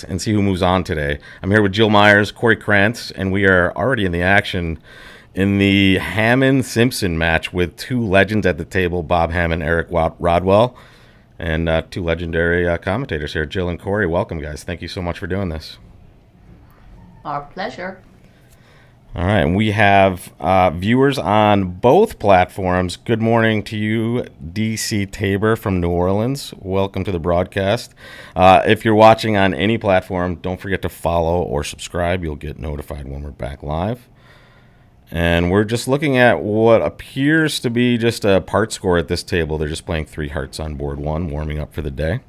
results and see who moves on today. I'm here with Jill Myers, Corey Krantz, and we are already in the action in the Hammond-Simpson match with two legends at the table, Bob Hammond, Eric Rodwell, and two legendary commentators here, Jill and Corey. Welcome, guys. Thank you so much for doing this. Our pleasure. All right, and we have viewers on both platforms. Good morning to you, DC Tabor from New Orleans. Welcome to the broadcast. If you're watching on any platform, don't forget to follow or subscribe. You'll get notified when we're back live. And we're just looking at what appears to be just a part score at this table. They're just playing 3 hearts on board 1, warming up for the day.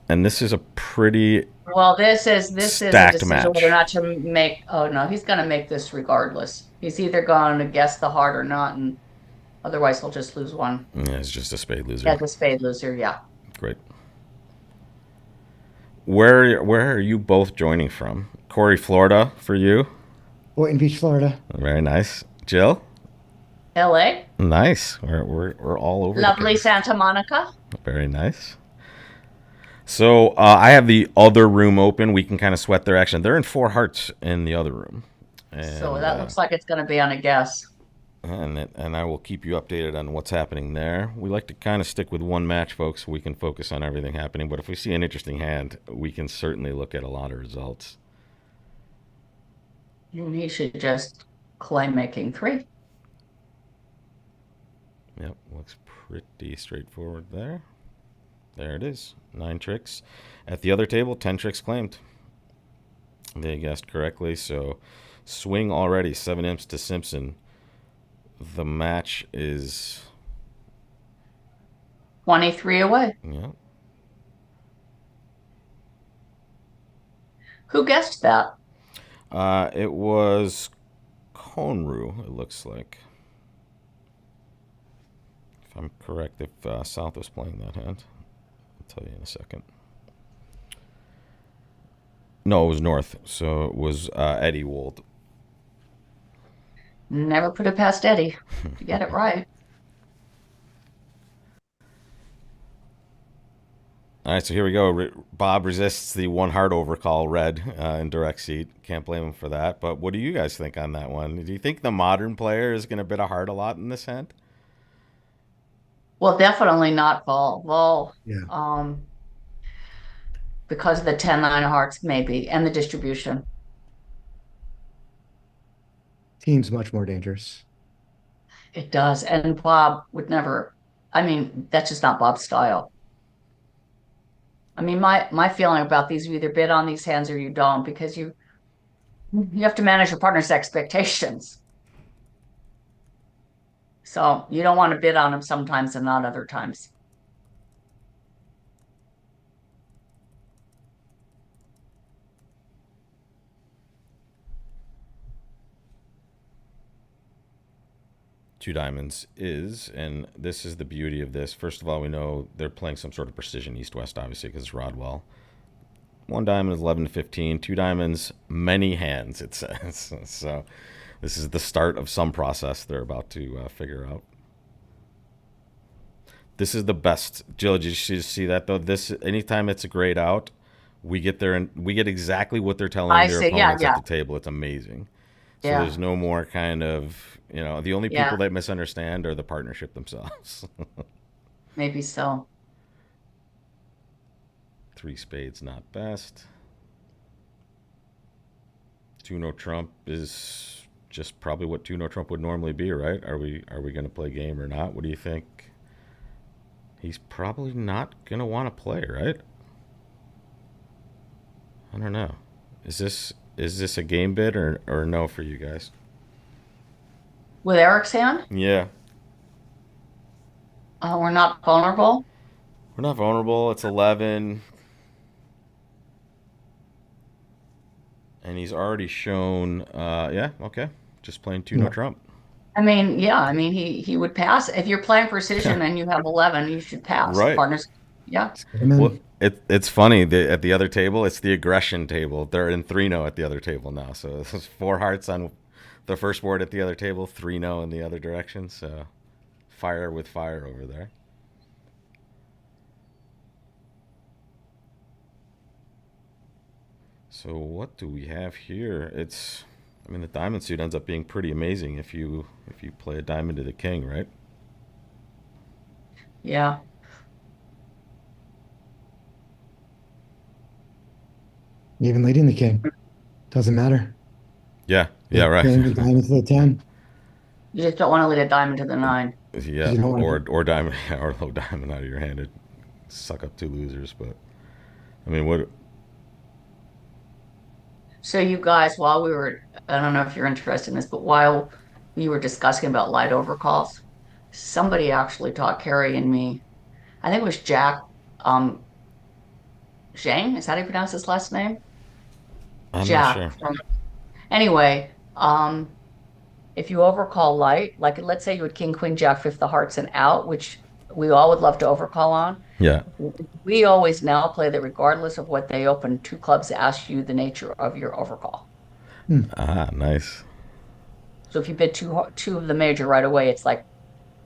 And this is a pretty this is a decision match. Whether or not to make. Oh no, he's going to make this regardless. He's either going to guess the heart or not, and otherwise he'll just lose one. Yeah, it's just a spade loser. Yeah, the spade loser. Yeah. Great. Where are you both joining from? Corey, Florida, for you. Boynton Beach, Florida. Very nice. Jill. L.A. Nice. We're all over. Lovely Santa Monica. Very nice. So I have the other room open. We can kind of sweat their action. They're in 4 hearts in the other room. And, so that looks like it's going to be on a guess. And I will keep you updated on what's happening there. We like to kind of stick with one match, folks, so we can focus on everything happening. But if we see an interesting hand, we can certainly look at a lot of results. And he should just claim making 3. Yep, looks pretty straightforward there. There it is. 9 tricks. At the other table, 10 tricks claimed. They guessed correctly, so swing already. 7 imps to Simpson. The match is 23 away. Yeah. Who guessed that? It was Conru, it looks like. If I'm correct, if South was playing that hand. I'll tell you in a second. No, it was North, so it was Eddie Wold. Never put it past Eddie to get it right. All right, so here we go. Bob resists the 1 heart overcall red in direct seat. Can't blame him for that. But what do you guys think on that one? Do you think the modern player is going to bid a heart a lot in this hand? Well, definitely not Vol. Yeah. Because of the 10-9 hearts, maybe, and the distribution. Team's much more dangerous. It does. And Bob would never, that's just not Bob's style. My feeling about these, you either bid on these hands or you don't, because you have to manage your partner's expectations. So you don't want to bid on them sometimes and not other times. Two diamonds is, and this is the beauty of this. First of all, we know they're playing some sort of precision east-west, obviously, because it's Rodwell. 1 diamond is 11 to 15. 2 diamonds, many hands, it says. So this is the start of some process they're about to figure out. This is the best. Jill, did you see that, though? This, anytime it's a grayed out, we get there and we get exactly what they're telling their opponents at the table. It's amazing. So there's no more kind of, the only people that misunderstand are the partnership themselves. Maybe so. 3 spades, not best. 2 no trump is just probably what 2 no trump would normally be, right? Are we going to play game or not? What do you think? He's probably not going to want to play, right? I don't know. Is this a game bid or no for you guys? With Eric's hand? Yeah. We're not vulnerable? We're not vulnerable. It's 11. And he's already shown, okay. Just playing 2 no trump. He would pass. If you're playing precision and you have 11, you should pass. Right. Partners. Yeah. Well, it's funny. At the other table, it's the aggression table. They're in 3-0 at the other table now. So this is 4 hearts on the first board at the other table, 3-0 in the other direction. So fire with fire over there. So what do we have here? I mean, the diamond suit ends up being pretty amazing if you play a diamond to the king, right? Yeah. Even leading the king. Doesn't matter. Yeah, yeah, The right. king, the diamond to the 10. You just don't want to lead a diamond to the 9. Yeah, You don't want or diamond or low diamond out of your hand. It'd suck up two losers, but I mean, what? So you guys, while we were, I don't know if you're interested in this, but while we were discussing about light overcalls, somebody actually taught Carrie and me, I think it was Jack, um, Zhang, is that how you pronounce his last name? I'm not Jack. sure. Anyway, if you overcall light, like let's say you had king, queen, jack, fifth of hearts and out, which we all would love to overcall on. Yeah. We always now play that regardless of what they open, two clubs ask you the nature of your overcall. Ah, nice. So if you bid two of the major right away, it's like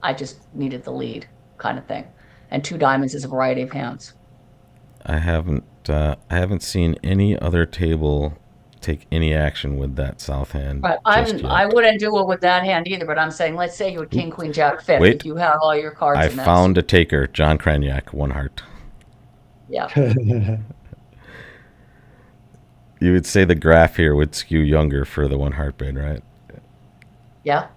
I just needed the lead kind of thing. And two diamonds is a variety of hands. I haven't seen any other table take any action with that south hand But just I yet. wouldn't do it with that hand either, but I'm saying let's say you had king, queen, jack, fifth. Wait, If you had all your cards I in this. found a taker, John Kranyak, one heart. Yeah. You would say the graph here would skew younger for the one heart bid, right? Yeah.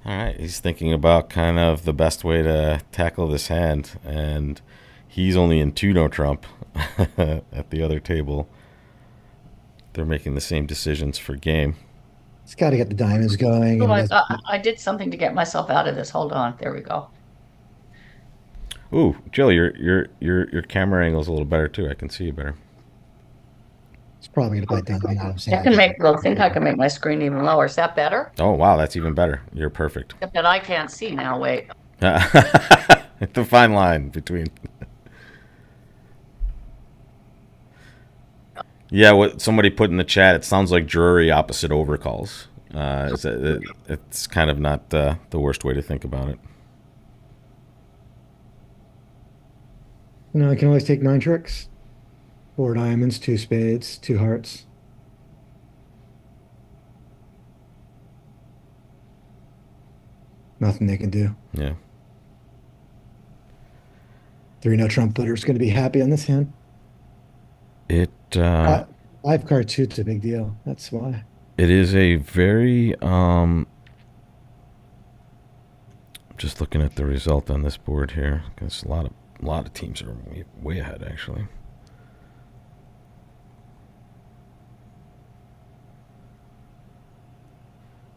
All right, he's thinking about kind of the best way to tackle this hand, and he's only in two no trump at the other table. They're making the same decisions for game. It's got to get the diamonds going. Oh, And I did something to get myself out of this. Hold on. There we go. Ooh, Jill, your camera angle's a little better too. I can see you better. it's probably going to play diamond out of his I hand. can make, well, I think I can make my screen even lower. Is that better? Oh wow, that's even better. You're perfect. Except that I can't see now. Wait. The fine line between. Yeah, what somebody put in the chat, it sounds like Drury opposite overcalls. It's kind of not the worst way to think about it. I can always take 9 tricks. 4 diamonds, 2 spades, 2 hearts. Nothing they can do. Yeah. 3 no trump putter's going to be happy on this hand. It 5 card suit's a big deal. That's why. it is a very just looking at the result on this board here, because a lot of teams are way ahead actually.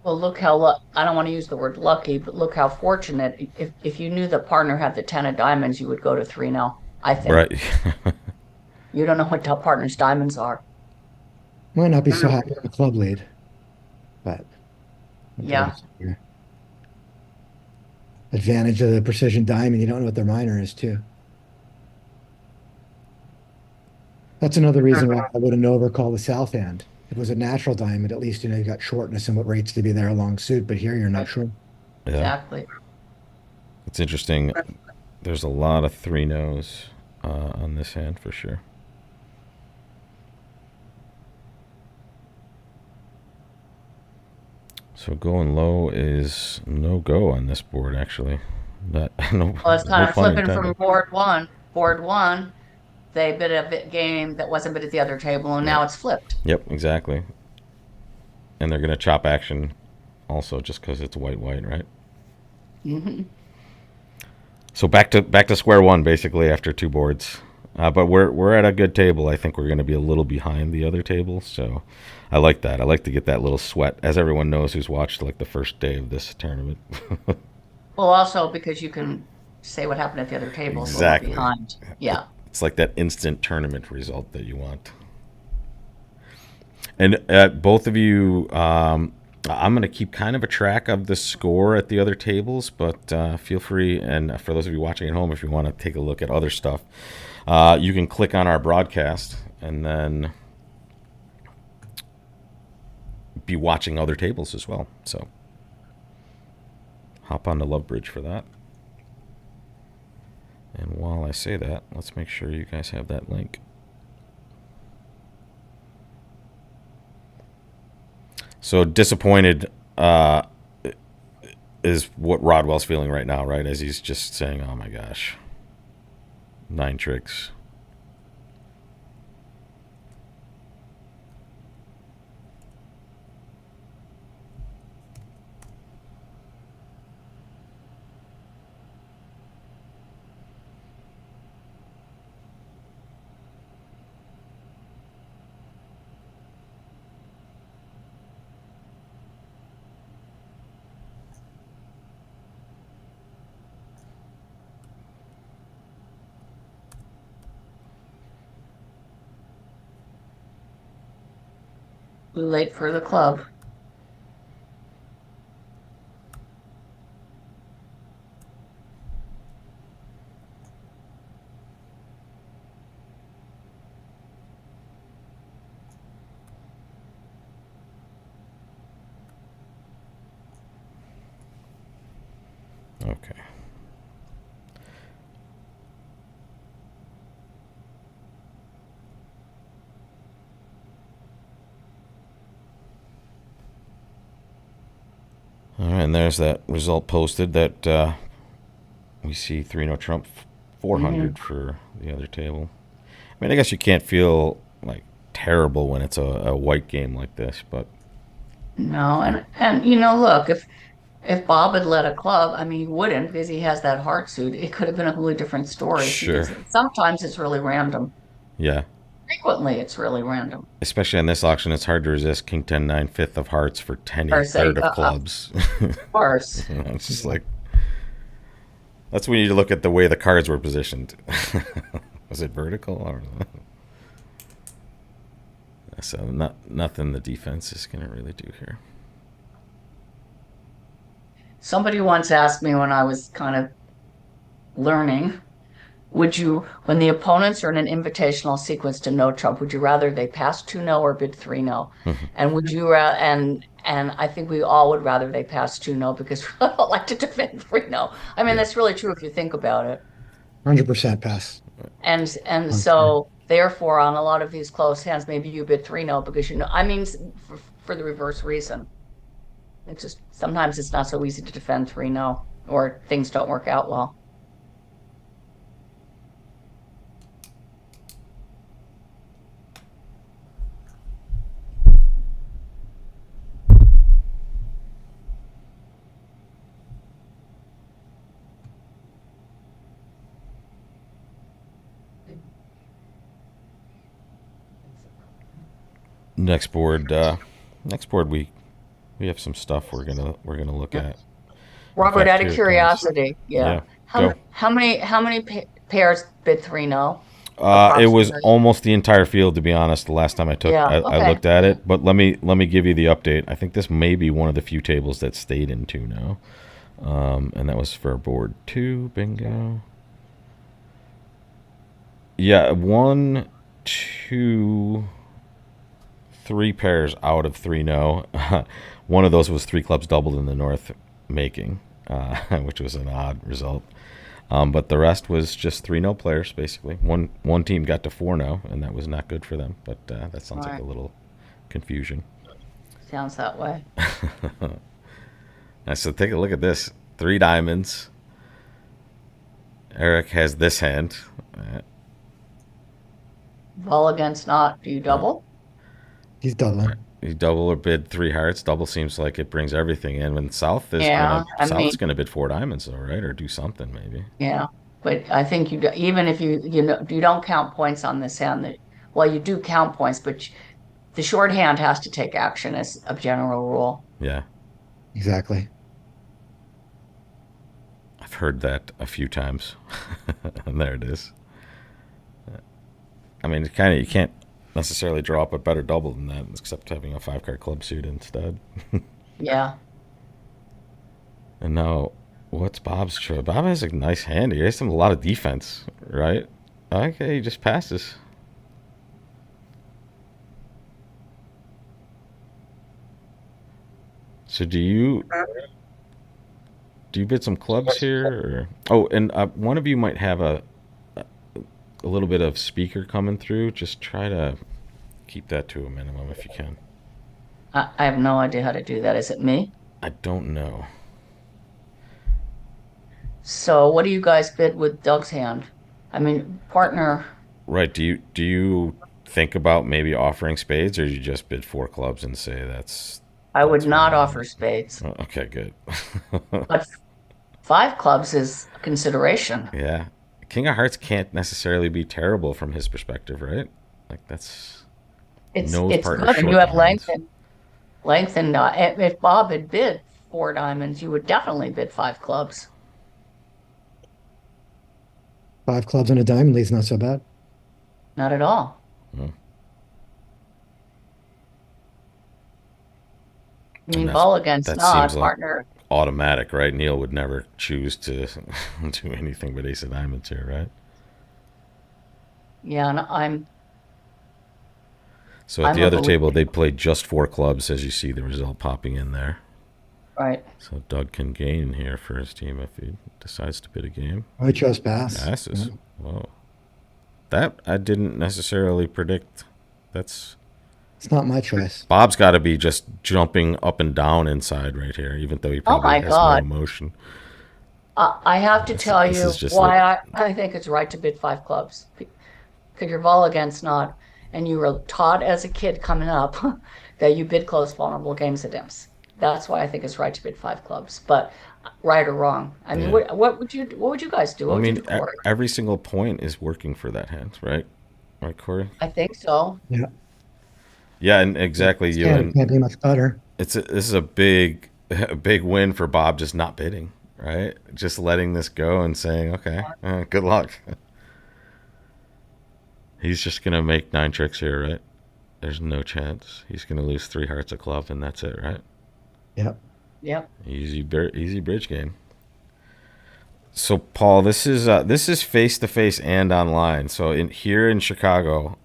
Well, look how I don't want to use the word lucky, but look how fortunate. If you knew the partner had the 10 of diamonds, you would go to 3-0. I think. Right. You don't know what the partner's diamonds are. Might not be so happy with the club lead, but Yeah. Advantage of the precision diamond. You don't know what their minor is too. That's another reason why I wouldn't overcall the south hand. If it was a natural diamond, at least you got shortness and what rates to be there along suit. But here you're not sure. Yeah. Exactly. It's interesting. There's a lot of 3 no's on this hand for sure. So going low is no go on this board actually. No, Well, it's kind no of pun flipping from intended. board one. Board one, they bid a game that wasn't bid at the other table, and now it's flipped. Yep, exactly. And they're gonna chop action also just because it's white, right? Hmm. So back to square one basically after 2 boards. But we're at a good table. I think we're going to be a little behind the other table, so I like that. I like to get that little sweat, as everyone knows who's watched like the first day of this tournament. Well, also because you can say what happened at the other table. Exactly. Behind. Yeah. It's like that instant tournament result that you want. And both of you, I'm going to keep kind of a track of the score at the other tables, but feel free, and for those of you watching at home, if you want to take a look at other stuff, you can click on our broadcast and then be watching other tables as well. So hop on the Love Bridge for that. And while I say that, let's make sure you guys have that link. So disappointed is what Rodwell's feeling right now, right? As he's just saying, oh my gosh, 9 tricks. Late for the club. Okay. All right, and there's that result posted that we see 3-0 trump 400 for the other table. I mean, I guess you can't feel like terrible when it's a white game like this, but No, and you know, look, if Bob had led a club, I mean, he wouldn't because he has that heart suit. It could have been a completely different story sure, because sometimes it's really random. yeah. Frequently, it's really random. Especially on this auction, it's hard to resist King 10 9 5th of hearts for 10 Or 8 say, third of clubs. of course. You know, it's just like that's when you look at the way the cards were positioned. Was it vertical or? So nothing the defense is going to really do here. Somebody once asked me when I was kind of learning, would you, when the opponents are in an invitational sequence to no trump, would you rather they pass 2-0 or bid 3-0? And would you, and I think we all would rather they pass 2-0 because we don't like to defend 3-0. I mean, that's really true if you think about it. 100% pass. And so therefore, on a lot of these close hands, maybe you bid 3-0 because I mean, for the reverse reason. It's just sometimes it's not so easy to defend 3-0 or things don't work out well. Next board, we have some stuff we're gonna look at. Robert, fact, out here of it curiosity, Yeah, how go. how many pairs bid 3-0? It was Approximately. almost the entire field, to be honest. The last time Yeah, I okay. looked at it, but let me give you the update. I think this may be one of the few tables that stayed in 2 now, and that was for board 2. Bingo. Yeah, 1, 2, 3 pairs out of 3 no. One of those was 3 clubs doubled in the north making, which was an odd result. But the rest was just 3 no players, basically. One team got to 4 no, and that was not good for them. But that sounds like Right. a little confusion. Sounds that way. So take a look at this. 3 diamonds. Eric has this hand. Well against not. Do you double? He's doubling. You double or bid 3 hearts. Double seems like it brings everything in. When Yeah, I mean, South's gonna bid 4 diamonds, though, right? Or do something maybe. yeah. But I think even if you don't count points on this hand, well, you do count points, but the short hand has to take action as a general rule. Yeah, Exactly. I've heard that a few times, and there it is. I mean, you can't necessarily draw up a better double than that, except having a 5-card club suit instead. Yeah. And now, what's Bob's choice? Bob has a nice hand here. He has a lot of defense, right? Okay, he just passes. So do you bid some clubs here? Or? Oh, and one of you might have a little bit of speaker coming through. Just try to keep that to a minimum if you can. I have no idea how to do that. Is it me? I don't know. So what do you guys bid with Doug's hand? I mean, partner, Right. Do you think about maybe offering spades, or you just bid four clubs and say I would that's where not I'm offer at? spades, Oh, okay, good. but five clubs is a consideration. Yeah. King of Hearts can't necessarily be terrible from his perspective, right? Like that's he knows It's partners good, and you short have diamonds. length, and if Bob had bid four diamonds, you would definitely bid five clubs. Five clubs and a diamond lead's not so bad. Not at all. Mm. I And mean, ball against that seems nod, like partner. automatic, right? Neil would never choose to do anything but ace of diamonds here, right? Yeah, and So at I'm the a other believer, table, they played just four clubs, as you see the result popping in there. right? So Doug can gain here for his team if he decides to bid a game. I chose pass. Yeah. Passes. Whoa. That I didn't necessarily predict. That's It's not my choice. Bob's got to be just jumping up and down inside right here, even though he Oh probably my has no God. emotion. I have to tell This is you just why I think it's right to bid five clubs. Because you're vol against nod, and you were taught as a kid coming up that you bid close vulnerable games of dims. That's why I think it's right to bid five clubs. But right or wrong, I mean, Yeah. what would you guys do? I What would you mean, do, Corey? every single point is working for that hand, right? Right, Corey? I think so. Yeah. Yeah, and exactly you. It And can't be much better. this is a big a big win for Bob, just not bidding, right? Just letting this go and saying, okay, good luck. He's just gonna make nine tricks here, right? There's no chance. He's gonna lose three hearts a club, and that's it, right? Yep. Yep. Easy bridge game. So Paul, this is face to face and online. So in here in Chicago,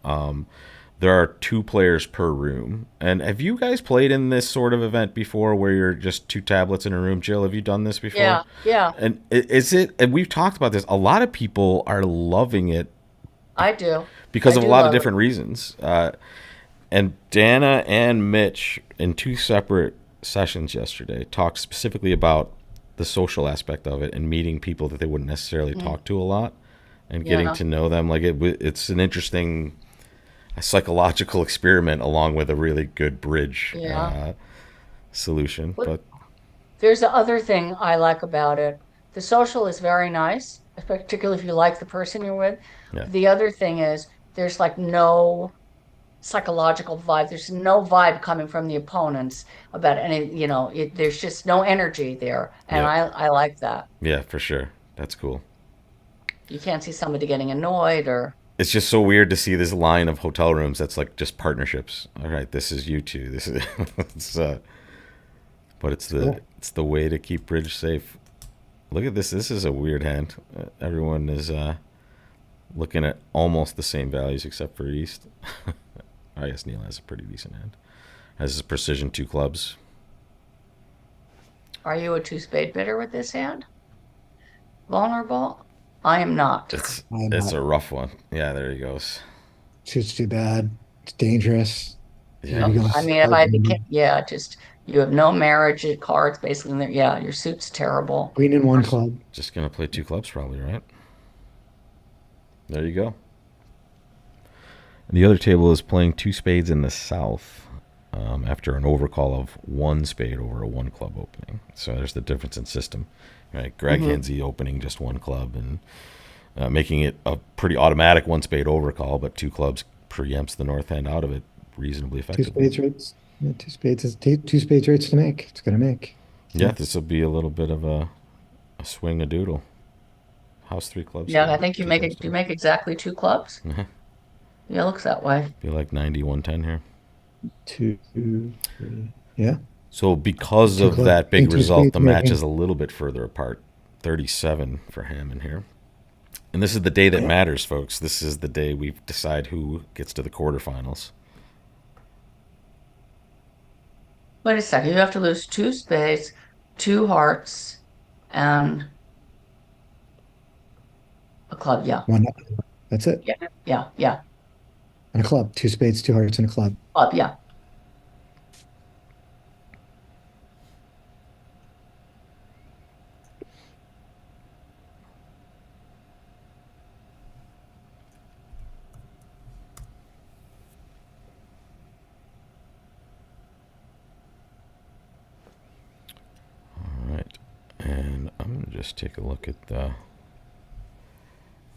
there are two players per room. And have you guys played in this sort of event before, where you're just two tablets in a room? Jill, have you done this before? Yeah. Yeah. And is it? And we've talked about this. A lot of people are loving it I do. because I of a do lot of love it. different reasons. And Dana and Mitch, in two separate sessions yesterday, talked specifically about the social aspect of it and meeting people that they wouldn't necessarily Mm, talk to a lot and getting yeah. to know them. Like it's an interesting psychological experiment along with a really good bridge Yeah. solution. What But There's the other thing I like about it. The social is very nice, particularly if you like the person you're with. yeah, The other thing is there's like no psychological vibe. There's no vibe coming from the opponents about any, there's just no energy there. And yeah, I like that. yeah, for sure. That's cool. You can't see somebody getting annoyed or, It's just so weird to see this line of hotel rooms that's like just partnerships. All right, this is you two. This is it's, but It's cool. it's the way to keep bridge safe. Look at this. This is a weird hand. Everyone is looking at almost the same values except for East. I guess Neil has a pretty decent hand. Has his precision two clubs. are you a two spade bidder with this hand? Vulnerable? I am not. I'm It's not. a rough one. Yeah, there he goes. Suits too bad. It's dangerous. Yeah, Maybe Yep. go I he's mean, if hard. I became, yeah, just you have no marriage cards basically in there. Yeah, your suit's terrible. Queen in one club. just gonna play two clubs probably, right? There you go. And the other table is playing two spades in the south after an overcall of one spade over a one club opening. So there's the difference in system. Right, Greg Hmm. Hinsey opening just one club and making it a pretty automatic one spade overcall, but two clubs preempts the north hand out of it reasonably Two effectively. spades rates. Yeah, two spades rates to make. It's gonna make. Yeah, Yeah. this will be a little bit of a swing a doodle. House three clubs Yeah, I to think two clubs you to. make exactly two clubs. Uh-huh. Yeah, it looks that way. Be like 90-110 here. Two, three. Yeah. So because Two of club. that big Think two result, spades the match making. is a little bit further apart. 37 for Hammond here. And this is the day that Yeah. matters, folks. This is the day we decide who gets to the quarterfinals. Wait a second. You have to lose two spades, two hearts, and a club. Yeah. One. That's it. Yeah, yeah, yeah. And a club, two spades, two hearts, and a club. Up, yeah. All right. And I'm going to just take a look at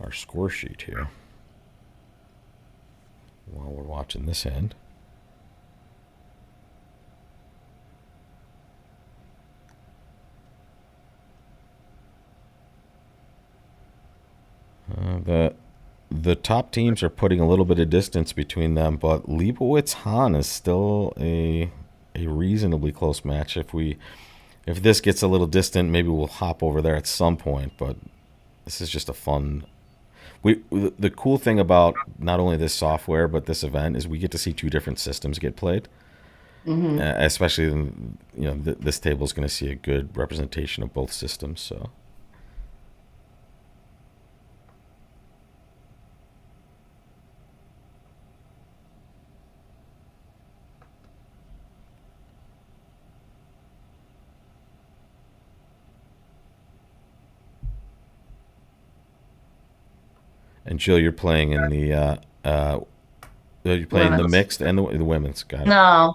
our score sheet here while we're watching this hand. The top teams are putting a little bit of distance between them, but Leibowitz Hahn is still a reasonably close match. If this gets a little distant, maybe we'll hop over there at some point. But this is just a fun. The cool thing about not only this software but this event is we get to see two different systems get played. Hmm. Especially this table is going to see a good representation of both systems. So. And Jill, you're playing in you're playing the Women's. mixed and the women's. Got it. No,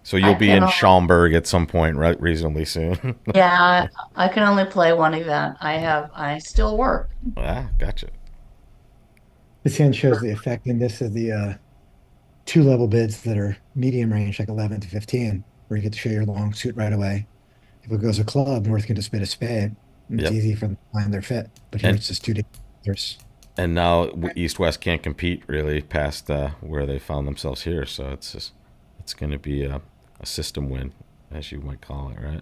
So you'll I be can in only, Schaumburg at some point, right? Reasonably soon. yeah, I can only play one event. I still work. Gotcha. This hand shows the effect, and this is the two level bids that are medium range, like 11 to 15, where you get to show your long suit right away. If it goes a club, North can just bid a spade, and it's Yep. easy for them to find their fit. But here And it's just two different. and now East West can't compete really past where they found themselves here. So it's going to be a system win, as you might call it, right?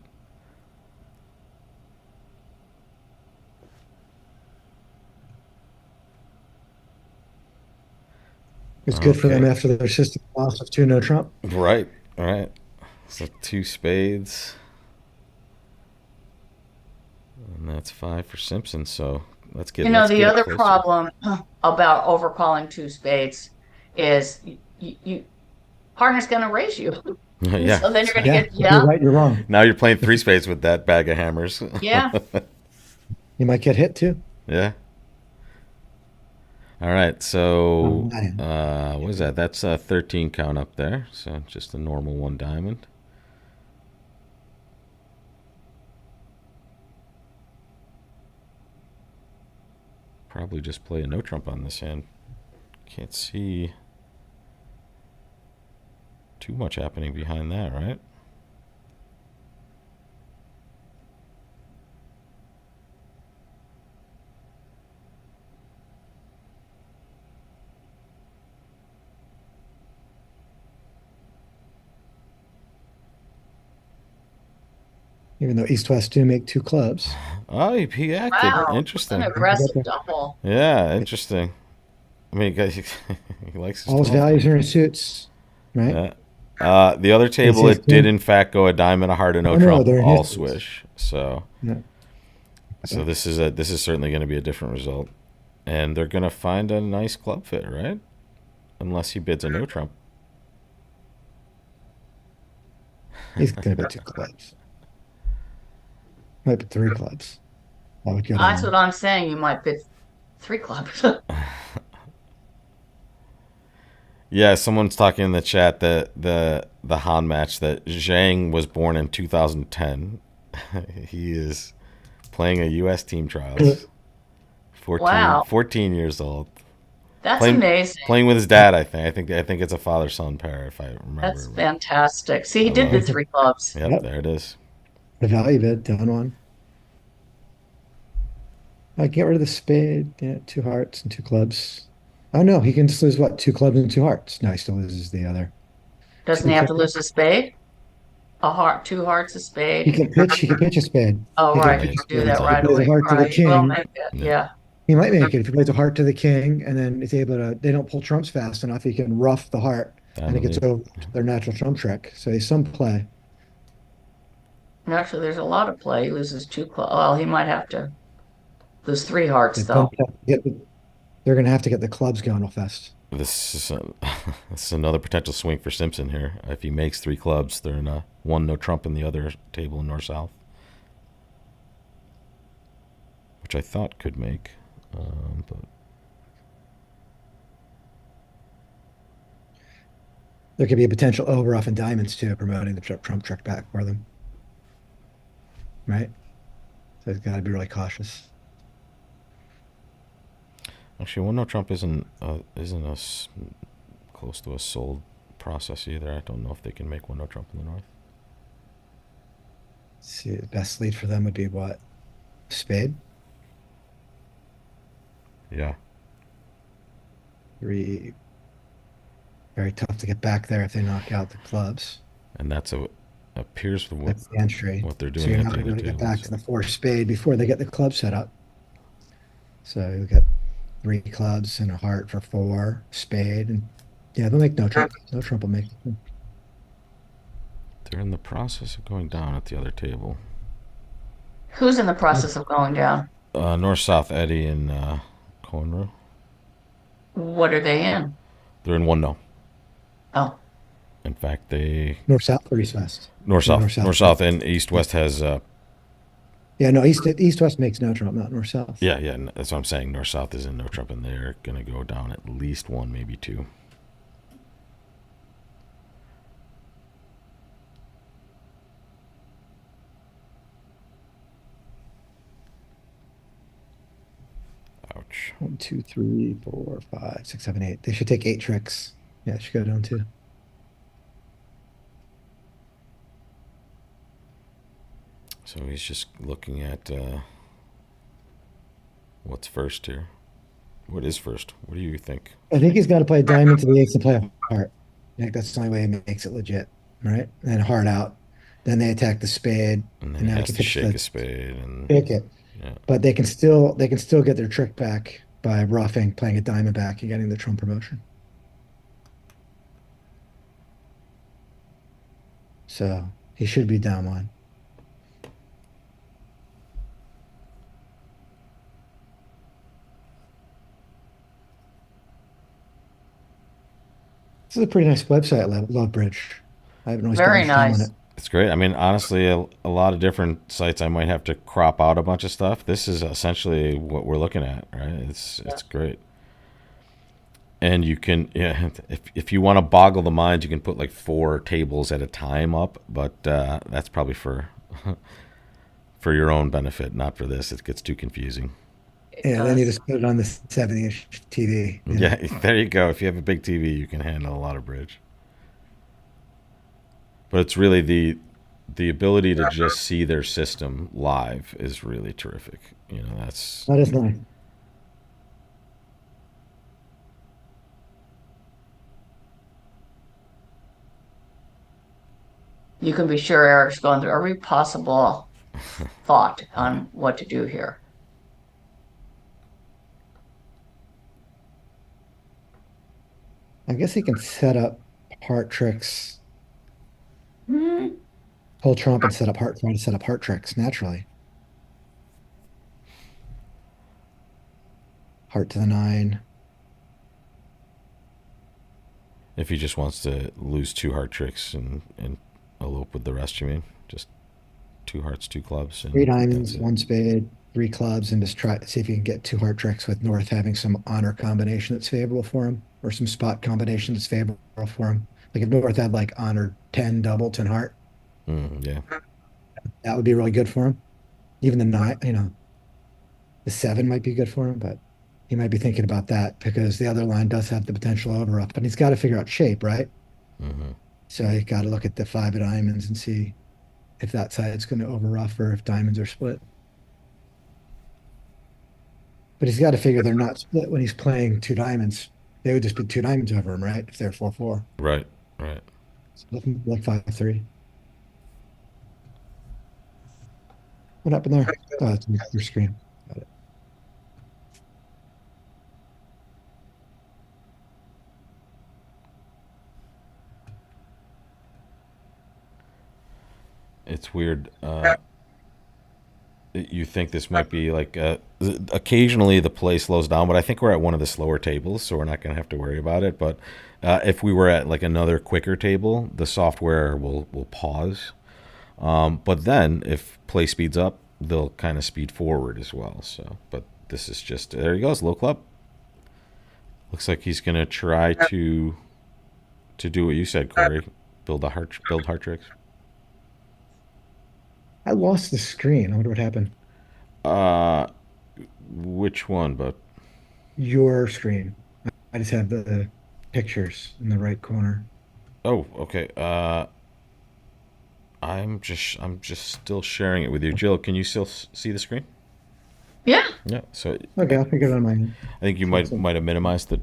It's good for them Okay. after their system loss of two no trump. Right. All right. So two spades, and that's five for Simpson. So let's The get it other closer. problem about overcalling two spades is partner's going to raise you. Yeah. So then you're going to Yeah, get, if you're yeah, right, you're wrong. Now you're playing three spades with that bag of hammers. yeah. You might get hit too. Yeah. All right. Oh, So, man. what is that? That's a 13 count up there. So just a normal one diamond. Probably just play a no trump on this hand. Can't see too much happening behind that, right? Even though East West do make two clubs. Oh, he acted. Wow. An Interesting. aggressive double. Yeah, interesting. I mean, he likes his All his 12 values games. are in suits, right? Yeah. The other Ace table, Ace it did King. in fact go a diamond, a heart, and no Oh no, trump, they're in his all suits. swish. So, Yeah. so this is certainly going to be a different result, and they're going to find a nice club fit, right? Unless he bids a no trump. He's gonna bet two clubs. Might bet three clubs. I would go That's what down. I'm saying. You might bid three clubs. Yeah, someone's talking in the chat that the Han match that Zhang was born in 2010. He is playing a U.S. team trials. 14, Wow. 14 years old. That's Playing amazing. playing with his dad. I think it's a father son pair if I That's remember. fantastic. See, he I did love bid it. There's a, three clubs. Yep, yep, there it is. the value bid down one. I get rid of the spade. Yeah, two hearts and two clubs. Oh no, he can just lose what? Two clubs and two hearts. No, he still loses the other. Doesn't Two he have to clubs. lose a spade? A heart, two hearts, a He spade. can pitch. He can pitch a spade. Oh, He can right. He Yeah, pitch a can do spade. that it's If he right on. plays a away. heart to the Right. He will king, make it. Yeah. Yeah. he might make it. If he plays a heart to the king, and then is able to, they don't pull trumps fast enough. He can rough the heart, Down and the it gets lead. over to their natural trump trick. So he's some play. And actually, there's a lot of play. He loses two clubs. Well, he might have to lose three hearts, They though. both have to get the They're going to have to get the clubs going real fast. This is this is another potential swing for Simpson here. If he makes three clubs, they're in a one no trump in the other table in north south, which I thought could make, but There could be a potential over off in diamonds too, promoting the trump trick back for them, right? So it's got to be really cautious. actually one no trump isn't close to a sold process either. I don't know if they can make one no trump in the north. Let's see, the best lead for them would be what? Spade, Yeah, three. Very tough to get back there if they knock out the clubs. and that's a appears with That's the entry. what they're So doing you're at not the going to other really get tables. back to the four spade before they get the club set up. So you get three clubs and a heart for four, spade, and yeah, they'll make no trump. No trump will make it. They're in the process of going down at the other table. Who's in the process of going down? North South Eddie and Conroe. What are they in? They're in one no. Oh, In fact, they North south or east west? north No, south north south and east west has Yeah, no, east west makes no trump, not north south. yeah, that's what I'm saying. North south is in no trump, and they're gonna go down at least one, maybe two. Ouch. 1, 2, 3, 4, 5, 6, 7, 8. They should take 8 tricks. Yeah, it should go down too. So he's just looking at what's first here. What is first? What do you think? I think he's got to play a diamond to the eights and play a heart. I think that's the only way he makes it legit, right? And then heart out. Then they attack the spade, And then and he now he has can to pitch shake a the spade, and pick it. yeah, But they can still get their trick back by roughing, playing a diamond back, and getting the trump promotion. So he should be down one. This is a pretty nice website, Love Bridge. I haven't really spent very much time on nice. it. it's great. I mean, honestly, a lot of different sites I might have to crop out a bunch of stuff. This is essentially what we're looking at, right? It's great. And you can, yeah, if you want to boggle the mind, you can put like four tables at a time up, but that's probably for for your own benefit, not for this. It gets too confusing. It Yeah, then you does. just put it on the 70-inch TV, Yeah, there you go. If you have a big TV, you can handle a lot of bridge. But it's really the ability to just see their system live is really terrific. You know, that's That is nice. You can be sure Eric's going through every possible thought on what to do here. I guess he can set up heart tricks, Hmm. pull trump and set up heart, try to set up heart tricks naturally. Heart to the 9. if he just wants to lose two heart tricks and elope with the rest. You mean just two hearts, two clubs, 3 and that's diamonds, it. 1 spade, 3 clubs, and just try see if you can get 2 heart tricks with North having some honor combination that's favorable for him, or some spot combination that's favorable for him. Like if North had like honor 10 double, 10 heart, Yeah, that would be really good for him. Even the 9, the 7 might be good for him, but he might be thinking about that because the other line does have the potential over up, and he's got to figure out shape, right? So you got to look at the 5 of diamonds and see if that side's going to over rough or if diamonds are split. But he's got to figure they're not split when he's playing 2 diamonds. They would just be 2 diamonds over him, right? If they're 4-4. right, right. So like 5-3. What happened there? Oh, it's your screen. Got it. It's weird. You think this might be like occasionally the play slows down, but I think we're at one of the slower tables, so we're not going to have to worry about it. But if we were at like another quicker table, the software will pause. But then if play speeds up, they'll kind of speed forward as well. So, but this is just there he goes, low club. Looks like he's going to try to do what you said, Corey. Build heart tricks. I lost the screen. I wonder what happened. Uh, which one? But Your screen. I just have the pictures in the right corner. oh, okay. I'm just still sharing it with you, Jill. Can you still see the screen? Yeah. Yeah. So Okay, I'll figure it out on my end. I think you might have minimized it.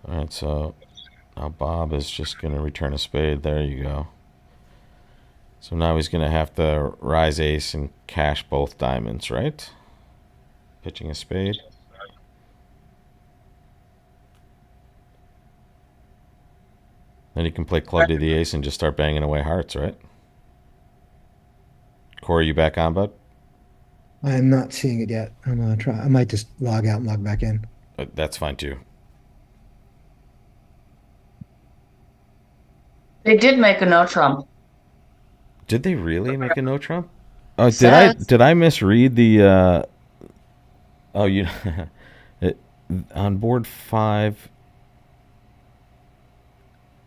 All right. So now Bob is just going to return a spade. There you go. So now he's going to have to rise ace and cash both diamonds, right? Pitching a spade. Then he can play club to the ace and just start banging away hearts, right? Corey, you back on, bud? I'm not seeing it yet. I'm gonna try. I might just log out and log back in. That's fine too. They did make a no trump. Did they really make a no trump? Oh, Says did I misread the? Oh, you it, on board 5.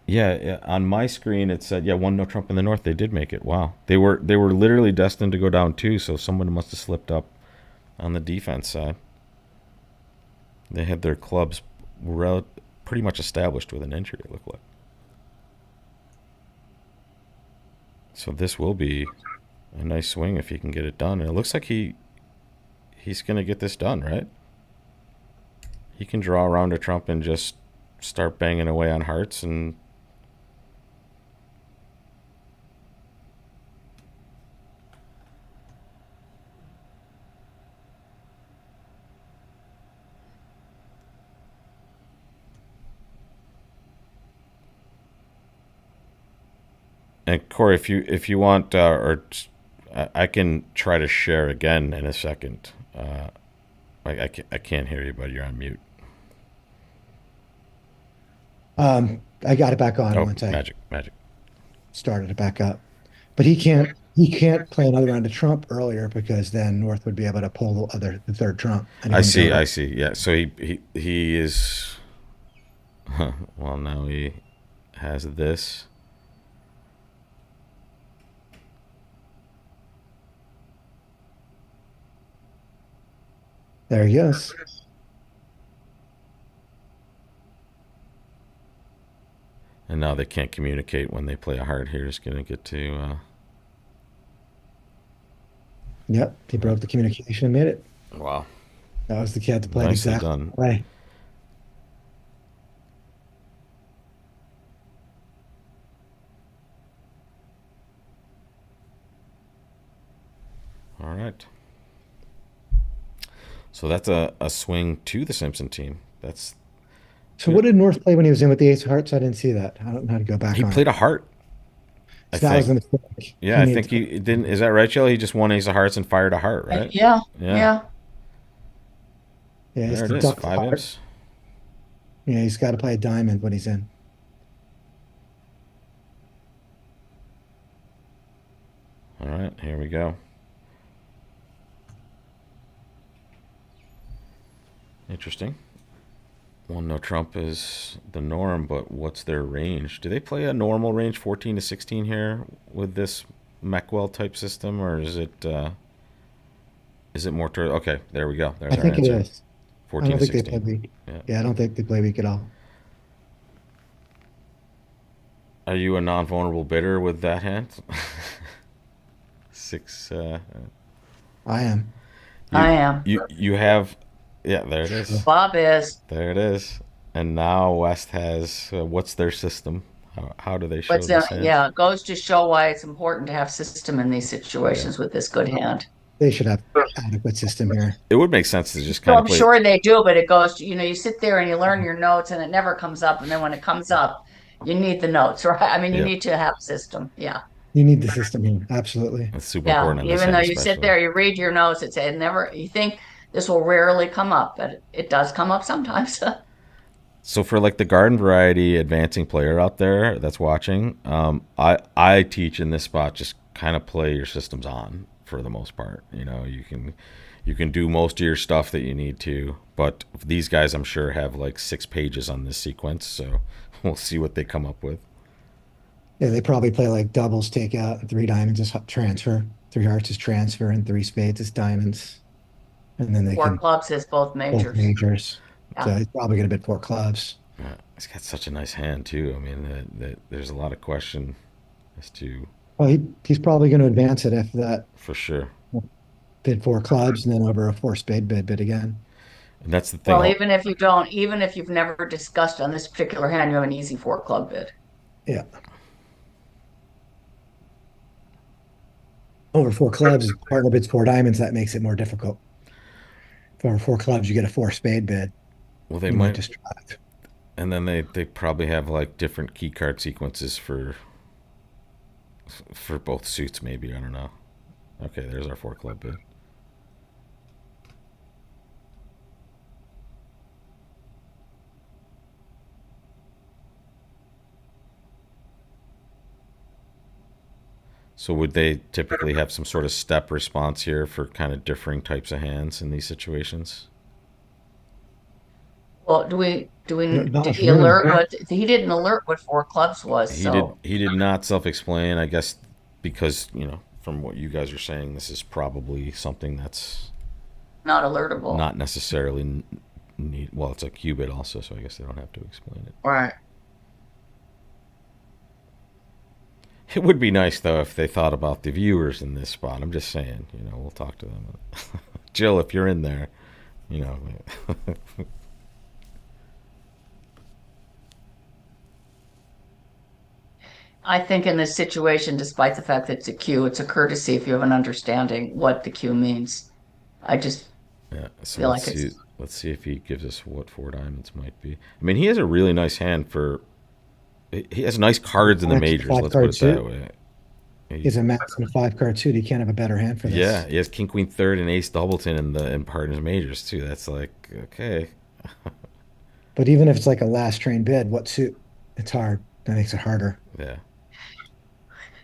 Yeah, yeah, on my screen it said yeah, one no trump in the north. They did make it. Wow, they were literally destined to go down two. So someone must have slipped up on the defense side. They had their clubs pretty much established with an entry. It looked like. So this will be a nice swing if he can get it done. And it looks like he's going to get this done, right? He can draw around a trump and just start banging away on hearts and Corey, if you want, I can try to share again in a second. I can't hear you, but you're on mute. I got it back on Oh, once I magic. started it back up. But he can't play another round of Trump earlier because then North would be able to pull the third Trump and he I wouldn't be see, able I to. see. Yeah, so he is. Well, now he has this. There he is. And now they can't communicate when they play a heart here. It's going to get to. Yep, he broke the communication and made it. Wow. That was the kid to play it Nicely exactly done. that way. All right. So that's a swing to the Simpson team. That's So what did North play when he was in with the Ace of Hearts? I didn't see that. I don't know how to go back he on it. played a heart, I So that was think. the mistake. Yeah, He I needed think to. he didn't. Is that right, Shelley? He just won ace of hearts and fired a heart, right? yeah, Yeah. yeah. Yeah, he's There it to is. duck the Five heart. imps. Yeah, he's got to play a diamond when he's in. All right, here we go. Interesting. One no trump is the norm, but what's their range? Do they play a normal range 14 to 16 here with this Meckwell type system, or is it more okay, there we go. I There's our think it answer. is. I 14 don't to think they play 16. weak. Yeah. Yeah, I don't think they play weak at all. Are you a non-vulnerable bidder with that hand? Six. I am. You I am. you have. Yeah, there it Sure. is. Bob is. There it is. And now West has. What's their system? How do they show What's this hand? yeah, it goes to show why it's important to have system in these Yeah. situations with this good hand. They should have adequate system here. It would make sense to just So kind of I'm play. sure they do, but it goes, you sit there and you learn your notes and it never comes up. And then when it comes up, you need the notes, right? I mean, you Yeah, need to have a system. Yeah. You need the system here. Absolutely. it's super Yeah. important on this Even end, though you sit especially. there, you read your notes, it never, you think this will rarely come up, but it does come up sometimes. So for like the garden variety advancing player out there that's watching, I teach in this spot just kind of play your systems on for the most part. You can do most of your stuff that you need to, but these guys I'm sure have like 6 pages on this sequence, so we'll see what they come up with. Yeah, they probably play like doubles, take out, and three diamonds is transfer, three hearts is transfer, and three spades is diamonds. And then they Four can clubs is both both majors. majors. So Yeah. he's probably going to bid four clubs. He's got such a nice hand too. I mean, there's a lot of question as to Well, he's probably going to advance it if that for sure, bid four clubs and then over a four spade bid again. and that's the thing. Well, even if you've never discussed on this particular hand, you have an easy four club bid. Yeah. Over four clubs, partner bids four diamonds. That makes it more difficult. For over four clubs, you get a four spade bid. Well, they You might might, distract. and then they probably have like different key card sequences for both suits. Maybe I don't know. Okay, there's our four club bid. So would they typically have some sort of step response here for kind of differing types of hands in these situations? Well, Not did much he room. alert what he didn't alert what four clubs was, He did so he did not self-explain, I guess, because from what you guys are saying, this is probably something that's not alertable. not necessarily need. Well, it's a qubit also, so I guess they don't have to explain it. Right. It would be nice though if they thought about the viewers in this spot. I'm just saying, we'll talk to them. Jill, if you're in there, you know. I think in this situation, despite the fact that it's a cue, it's a courtesy if you have an understanding what the cue means. I just Yeah. So feel let's like see. it's Let's see if he gives us what four diamonds might be. I mean, he has a really nice hand for. He has nice cards in the Max majors. five Let's put card it that suit. way. He's a maximum five card suit. He can't have a better hand for Yeah, this. he has King Queen third and Ace Doubleton in partners majors too. That's like okay. But even if it's like a last train bid, what suit? It's hard. That makes it harder. Yeah.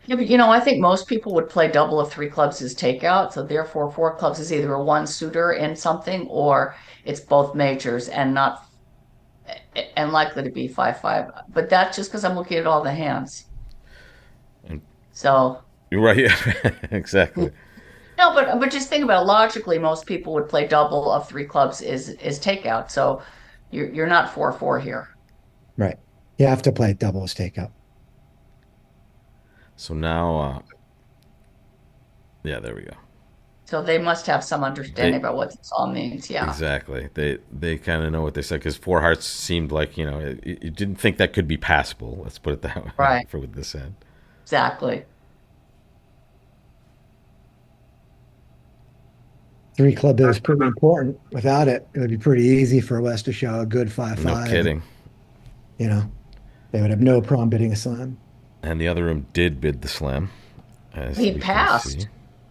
yeah, but I think most people would play double of three clubs as takeout, so therefore four clubs is either a one suitor in something or it's both majors and not and likely to be 5-5. But that's just because I'm looking at all the hands. And So you're right. Yeah, exactly. no, but just think about it. Logically, most people would play double of three clubs is takeout. So you're not 4-4 here. Right. You have to play double as takeout. So now, yeah, there we go. So they must have some understanding They about what this all means. Yeah. exactly. They kind of know what they said because four hearts seemed like you didn't think that could be passable. Let's put it that way Right. for with this end. Exactly. Three club bid is pretty important. Without it, it would be pretty easy for West to show a good No 5-5. kidding. You know, they would have no problem bidding a slam. And the other room did bid the slam, as He we can passed. see.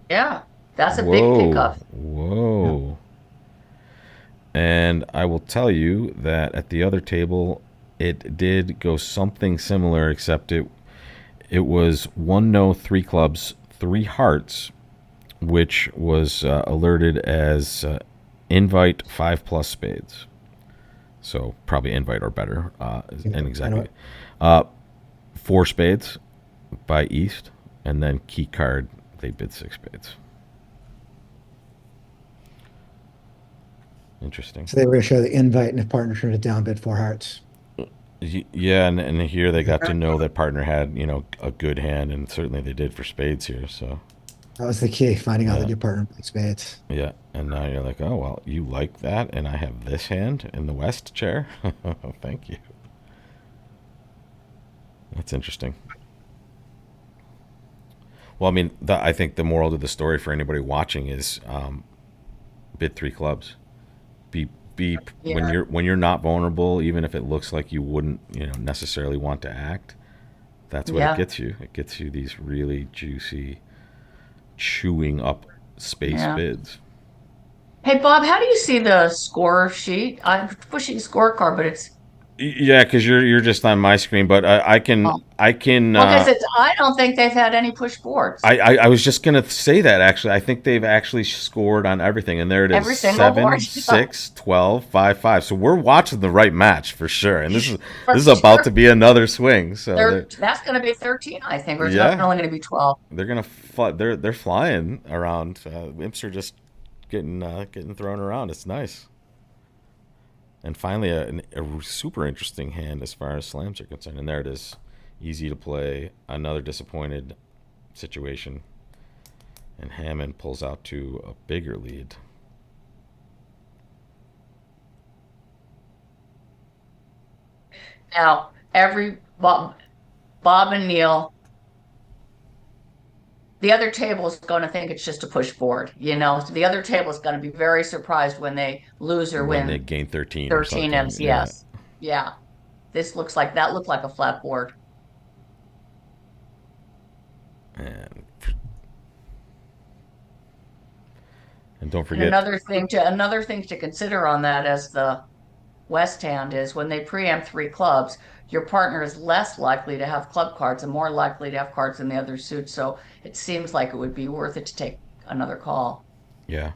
Yeah. That's a big Whoa, pickup. Yeah. whoa. And I will tell you that at the other table, it did go something similar, except it was one no, three clubs, three hearts, which was alerted as invite 5+ spades. So probably invite or better, Yeah, and I exactly know. four spades by East, and then key card they bid 6 spades. Interesting. So they were going to show the invite and if partner turned it down, bid four hearts. Yeah, and here they got to know that partner had a good hand, and certainly they did for spades here. So That was the key, finding out yeah, that your partner played spades. yeah, and now you're like, oh well, you like that, and I have this hand in the West chair. Thank you. That's interesting. Well, I mean, I think the moral of the story for anybody watching is bid three clubs. Be Yeah, when you're not vulnerable, even if it looks like you wouldn't, necessarily want to act. That's what it yeah, gets you. It gets you these really juicy, chewing up space yeah. bids. Hey, Bob, how do you see the score sheet? I'm pushing scorecard, but it's Yeah, because you're just on my screen, but oh, I can well, because it's I don't think they've had any push boards. I was just gonna say that actually. I think they've actually scored on everything, and there it is: Every single board, 7, 6, 12, 5, 5. So we're watching the right match for sure, and for this is about to sure. be another swing. So That's going to be 13, I think, or it's yeah, only going to be 12. they're flying around. Imps are just getting thrown around. It's nice. And finally, a super interesting hand as far as slams are concerned. And there it is, easy to play. Another disappointed situation, and Hammond pulls out to a bigger lead. Now, Bob and Neil, the other table is going to think it's just a push board, So the other table is going to be very surprised when they lose or When they win gain 13 or 13 something. M's. Yeah. Yes. Yeah. This looks like that looked like a flat board. And don't And forget. another thing to consider on that as the West hand is when they preempt three clubs, your partner is less likely to have club cards and more likely to have cards in the other suit. So it seems like it would be worth it to take another call. Yeah.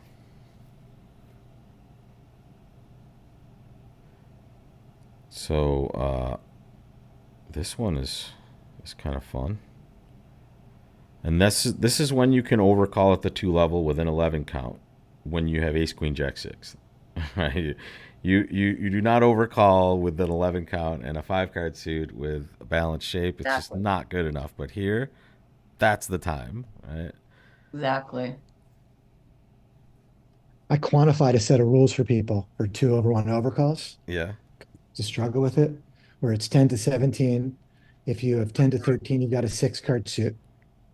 So this one is kind of fun. And this is when you can overcall at the 2 level with an 11 count when you have ace queen jack 6. Right? You do not overcall with an 11 count and a 5 card suit with a balanced shape. It's just Exactly. not good enough. But here, that's the time, right? Exactly. I quantified a set of rules for people for 2/1 overcalls Yeah. to struggle with it, where it's 10 to 17. If you have 10 to 13, you've got a 6 card suit.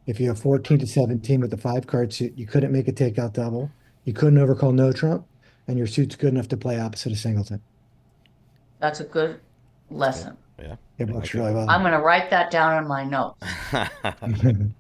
If you have 14 to 17 with the 5 card suit, you couldn't make a takeout double. You couldn't overcall no trump, and your suit's good enough to play opposite of singleton. That's a good Yeah. lesson. Yeah. It I works like really I'm well. going to write that down in my notes. it.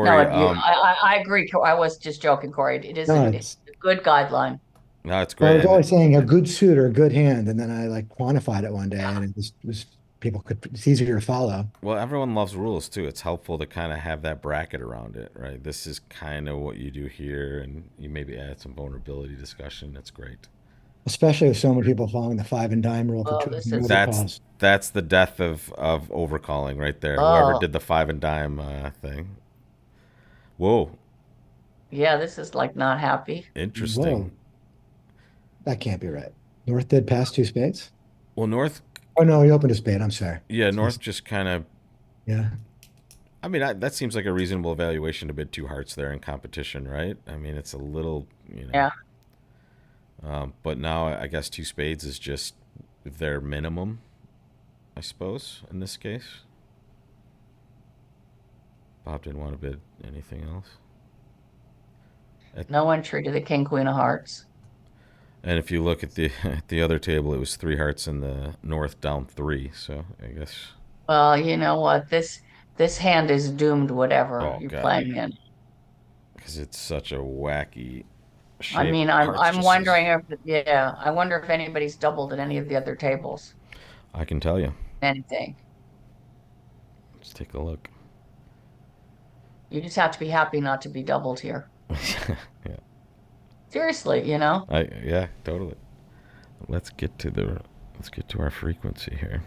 No, Corey, I agree. I was just joking, Corey. No, It's a good guideline. no, it's well, I great. was And always saying a good suit or a good hand, and then I like quantified it one day, and it just was people could it's easier to follow. well, everyone loves rules too. It's helpful to kind of have that bracket around it, right? This is kind of what you do here, and you maybe add some vulnerability discussion. That's great. Especially with so many people following the five and dime rule for Oh, two this different is, That's overcalls. that's the death of overcalling right there. Whoever oh, did the five and dime thing. Whoa, yeah, this is like not happy. interesting. Whoa, that can't be right. North did pass two spades. Well, North, Oh no, he opened a spade. I'm sorry. yeah, So, North just kind of. yeah, I mean, that seems like a reasonable evaluation to bid two hearts there in competition, right? I mean, it's a little, Yeah. but now I guess two spades is just their minimum, I suppose, in this case. Bob didn't want to bid anything else. No entry to the King Queen of Hearts. And if you look at the at the other table, it was three hearts in the North down three. So I guess, Well, you know what? This hand is doomed whatever oh you're god, playing in. because it's such a wacky I shape. mean, Hearts I'm just is. wondering if yeah, I wonder if anybody's doubled at any of the other tables. I can tell you. Anything. Let's take a look. You just have to be happy not to be doubled here. Yeah, Seriously. yeah, totally. Let's get to the let's get to our frequency here.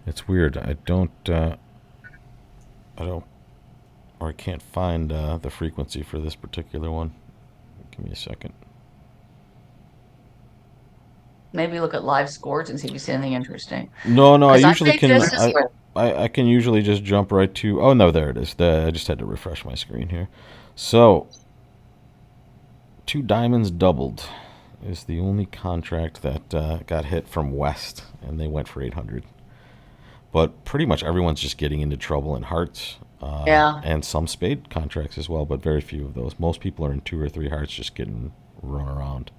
It's weird. I don't, or I can't find the frequency for this particular one. Give me a second. Maybe look at live scores and see if you see anything interesting. No, no, I Because I usually think can. this is where I can usually just jump right to. Oh no, there it is. I just had to refresh my screen here. So, two diamonds doubled is the only contract that got hit from West, and they went for 800. But pretty much everyone's just getting into trouble in hearts, Yeah. and some spade contracts as well, but very few of those. Most people are in two or three hearts, just getting run around.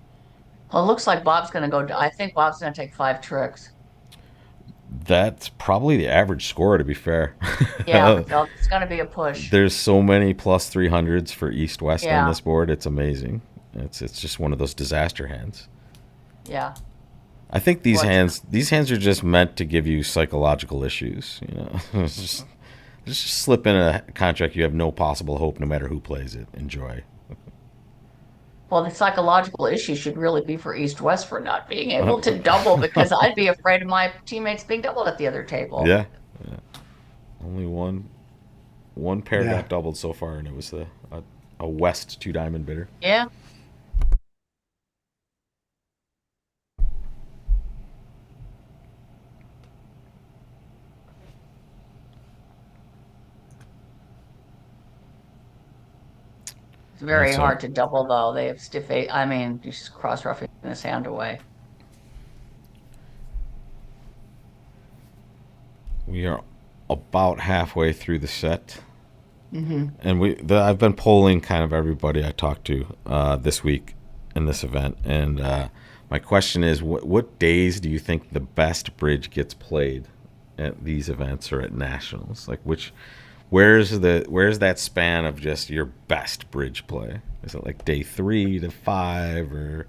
Well, it looks like Bob's going to go. I think Bob's going to take 5 tricks. That's probably the average score, to be fair. Yeah, so it's going to be a push. There's so many plus 300s for East West on Yeah, this board. It's amazing. It's just one of those disaster hands. yeah. I think these What's hands are just meant to give you psychological issues. It's just slip in a contract you have no possible hope, no matter who plays it. Enjoy. Well, the psychological issue should really be for East West for not being able to double because I'd be afraid of my teammates being doubled at the other table. Yeah, only one pair Yeah. got doubled so far, and it was a West two diamond bidder. Yeah. It's very That's hard to double though. They have stiff eight. I mean, he's just cross-roughing his hand away. We are about halfway through the set. Hmm. And I've been polling kind of everybody I talked to this week in this event, and my question is, what days do you think the best bridge gets played at these events or at nationals? Like where's that span of just your best bridge play? Is it like day 3 to 5, or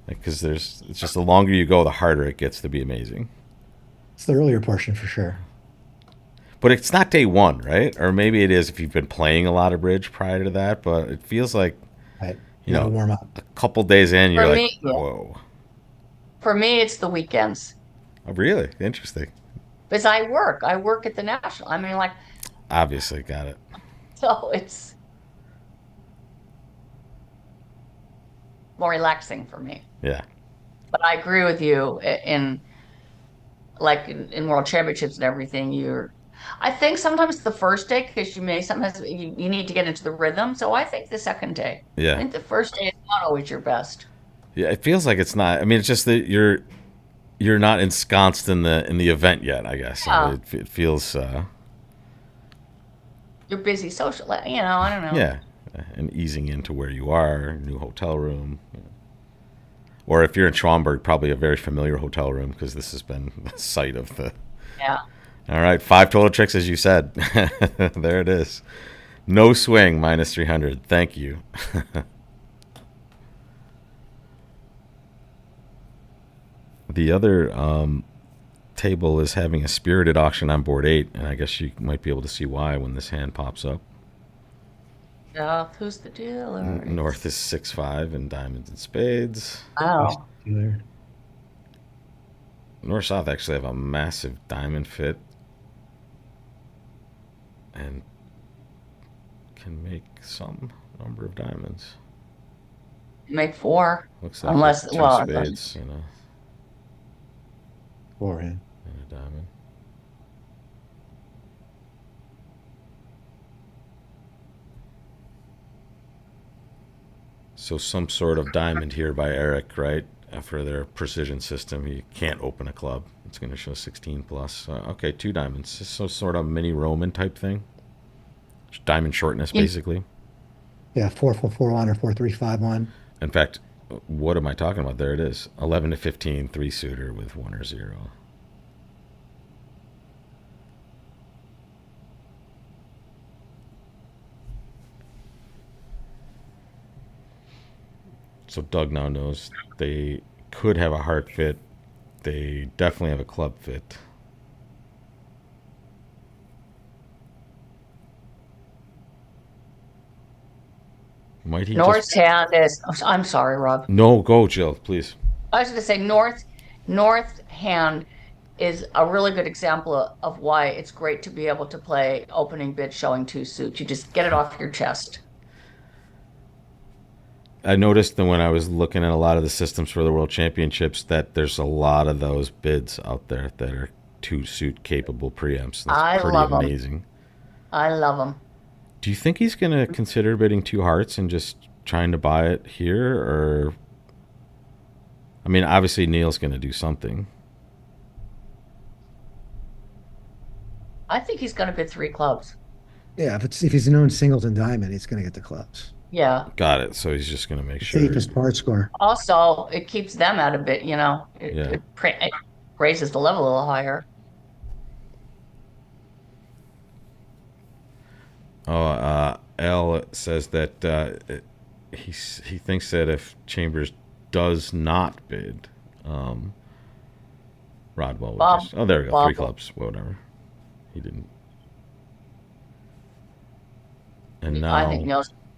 like because it's just the longer you go, the harder it gets to be amazing. It's the earlier portion for sure. But it's not day one, right? Or maybe it is if you've been playing a lot of bridge prior to that. But it feels like, Right. you You got to know, warm up. a couple days in, For you're like, me, yeah. whoa. For me, it's the weekends Oh, really? Interesting. because I work. I work at the national. I mean, like, Obviously, got it. so it's more relaxing for me. Yeah. But I agree with you in like in world championships and everything. I think sometimes the first day because sometimes you need to get into the rhythm. So I think the second day. I Yeah. think the first day is not always your best. Yeah. It feels like it's not. I mean, it's just that you're not ensconced in the event yet, I guess. Yeah, It feels, you're busy social. I don't know. yeah, and easing into where you are, new hotel room. Or if you're in Schwamberg, probably a very familiar hotel room because this has been the site of the. Yeah. All right, 5 total tricks, as you said. There it is. No swing, minus 300. Thank you. The other table is having a spirited auction on board 8, and I guess you might be able to see why when this hand pops up. Yeah. Who's the dealer? North is 6-5 in diamonds and spades. East Wow. dealer. North South actually have a massive diamond fit and can make some number of diamonds. Make four. Looks like Unless, two well, spades, Forehand. and a diamond. So some sort of diamond here by Eric, right? For their precision system, you can't open a club. It's going to show 16 plus. Okay, 2 diamonds. So sort of mini Roman type thing. Diamond shortness, you, basically. Yeah, 4-4-4-1 or 4-3-5-1. In fact, what am I talking about? There it is. 11 to 15, 3 suitor with 1 or 0. So Doug now knows they could have a heart fit. They definitely have a club fit. Might he just. North's hand is. I'm sorry, Rob. No, go, Jill, please. I was going to say North hand is a really good example of why it's great to be able to play opening bid showing 2 suits. You just get it off your chest. I noticed that when I was looking at a lot of the systems for the World Championships that there's a lot of those bids out there that are two suit capable preempts. That's I pretty love them. amazing. I love them. Do you think he's going to consider bidding two hearts and just trying to buy it here? Or, I mean, obviously Neil's going to do something. I think he's going to bid three clubs. Yeah, if he's known singleton diamond, he's going to get the clubs. Yeah. Got it. So he's just going to make The sure. safest part score. Also, it keeps them out a bit, Yeah. It raises the level a little higher. L says that he thinks that if Chambers does not bid, Rodwell would Bob, just. Oh, there we go. Bob. Three clubs. Whatever. He didn't. And now. I think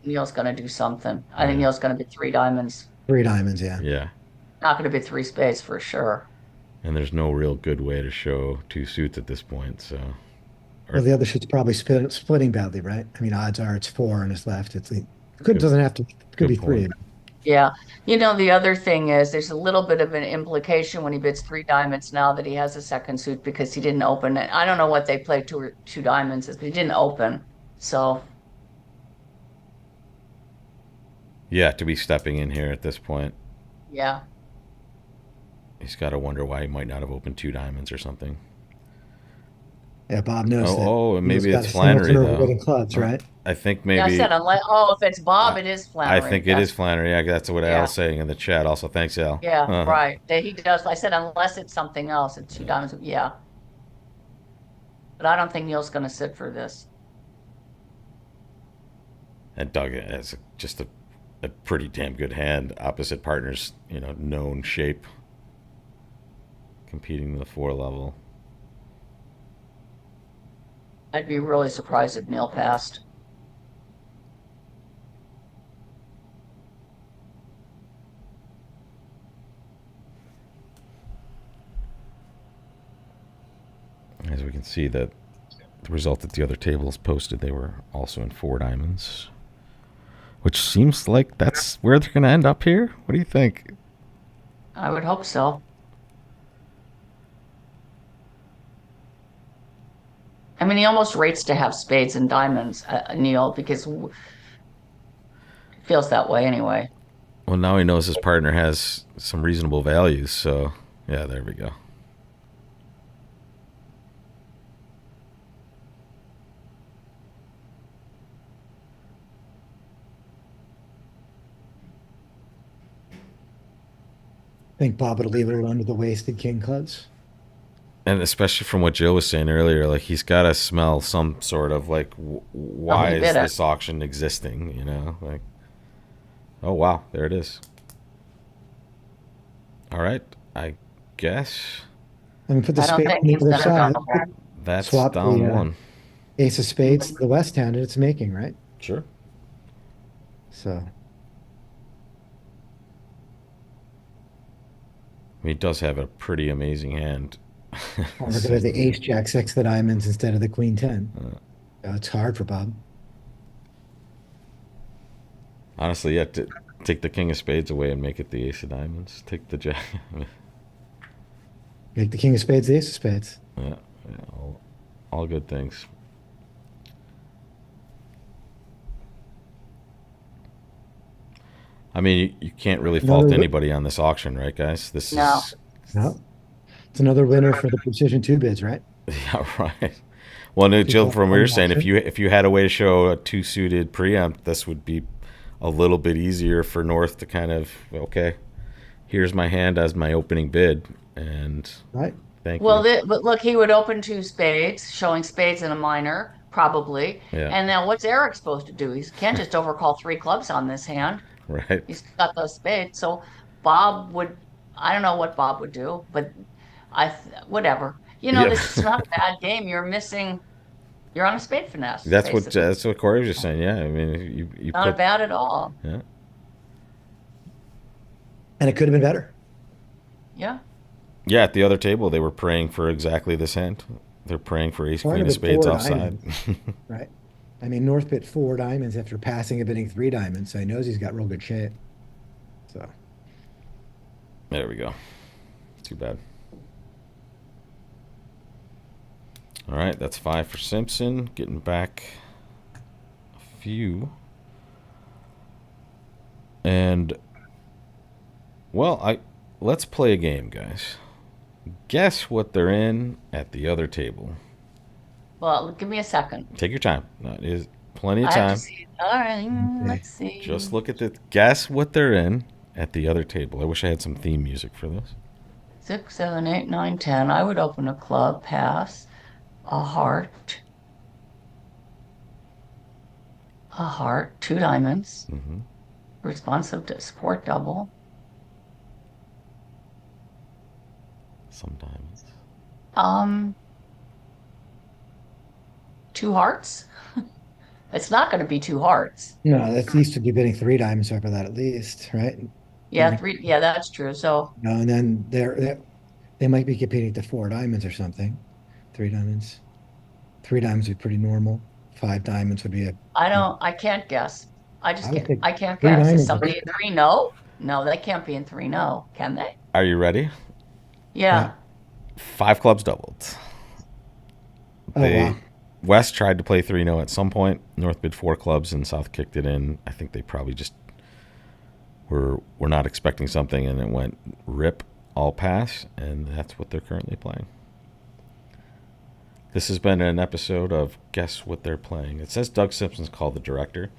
Neil's going to do something. I think Yeah. Neil's going to bid three diamonds. Three diamonds, yeah. Yeah. Not going to bid three spades for sure. And there's no real good way to show two suits at this point. So. Well, the other shit's probably splitting badly, right? I mean, odds are it's four on his left. Doesn't have to. It could be three. Point. Yeah. The other thing is there's a little bit of an implication when he bids three diamonds now that he has a second suit because he didn't open it. I don't know what they played two diamonds is, but he didn't open. So. Yeah, to be stepping in here at this point. Yeah. He's got to wonder why he might not have opened two diamonds or something. Yeah, Bob knows that. Oh, maybe it's He's got a Flannery, singleton though. over the clubs, right? I think Yeah, I maybe. said if it's Bob, it is Flannery. I think it is Flannery. Yeah, that's what Al's saying in the chat. Also, thanks, Al. Yeah, right. He does. I said unless it's something else, it's two diamonds. Yeah. But I don't think Neil's going to sit for this. And Doug has just a pretty damn good hand. Opposite partners, known shape. Competing in the 4 level. I'd be really surprised if Neil passed. As we can see, that the result that the other tables posted, they were also in 4 diamonds. Which seems like that's where they're going to end up here. What do you think? I would hope so. I mean, he almost rates to have spades and diamonds, Neil, because it feels that way anyway. Well, now he knows his partner has some reasonable values, so yeah, there we go. I think Bob would leave it alone with the wasted king clubs. And especially from what Jill was saying earlier, like he's got to smell some sort of like, why is this auction existing? Like, oh wow, there it is. All right, I guess. I mean, put the spade on the other side. That's Swap down the, one. Ace of spades, the west hand, and it's making, right? Sure. So. He does have a pretty amazing hand. Look at the ace jack 6 the diamonds instead of the queen 10. It's hard for Bob. Honestly, yeah, take the king of spades away and make it the ace of diamonds. Take the jack. Make the king of spades the ace of spades. Yeah, all good things. I mean, you can't really fault anybody on this auction, right, guys? This is no. It's another winner for the precision 2 bids, right? Yeah, right. Well, no, Jill, from what you're saying, if you had a way to show a 2-suited preempt, this would be a little bit easier for North to kind of, okay, here's my hand as my opening bid, and right. Thank you. But look, he would open 2 spades, showing spades in a minor, probably. Yeah. And now what's Eric supposed to do? He can't just overcall 3 clubs on this hand. Right. He's got those spades. So Bob would, I don't know what Bob would do, but whatever. This is not a bad game. You're on a spade finesse. That's what Corey was just saying. Yeah, I mean, you not bad at all. Yeah. And it could have been better. Yeah. Yeah, at the other table, they were praying for exactly this hand. They're praying for ace queen of spades offside. Right. I mean, North bid 4 diamonds after passing and bidding 3 diamonds, so he knows he's got real good shape. So. There we go. Too bad. All right, that's 5 for Simpson. Getting back a few. And, well, let's play a game, guys. Guess what they're in at the other table. Well, give me a second. Take your time. That is plenty of I have to time. see. All right, Okay. let's see. Just look at the. Guess what they're in at the other table. I wish I had some theme music for this. 6, 7, 8, 9, 10. I would open a club, pass, a heart, 2 diamonds, Mm-hmm. responsive to sport double, Some diamonds. 2 hearts. It's not going to be 2 hearts. No, at least you'd be bidding 3 diamonds over that at least, right? Yeah, 3. Yeah, that's true. So No, and then they might be competing to 4 diamonds or something. 3 diamonds. 3 diamonds would be pretty normal. 5 diamonds would be a. I can't guess. I would think I can't three guess. Is diamonds. somebody in 3 no? No, they can't be in 3 no, can they? Are you ready? Yeah. 5 clubs doubled. Oh, wow. West tried to play 3-0 at some point. North bid 4 clubs, and South kicked it in. I think they probably just were not expecting something, and it went rip, all pass, and that's what they're currently playing. This has been an episode of Guess What They're Playing. It says Doug Simpson's called the director.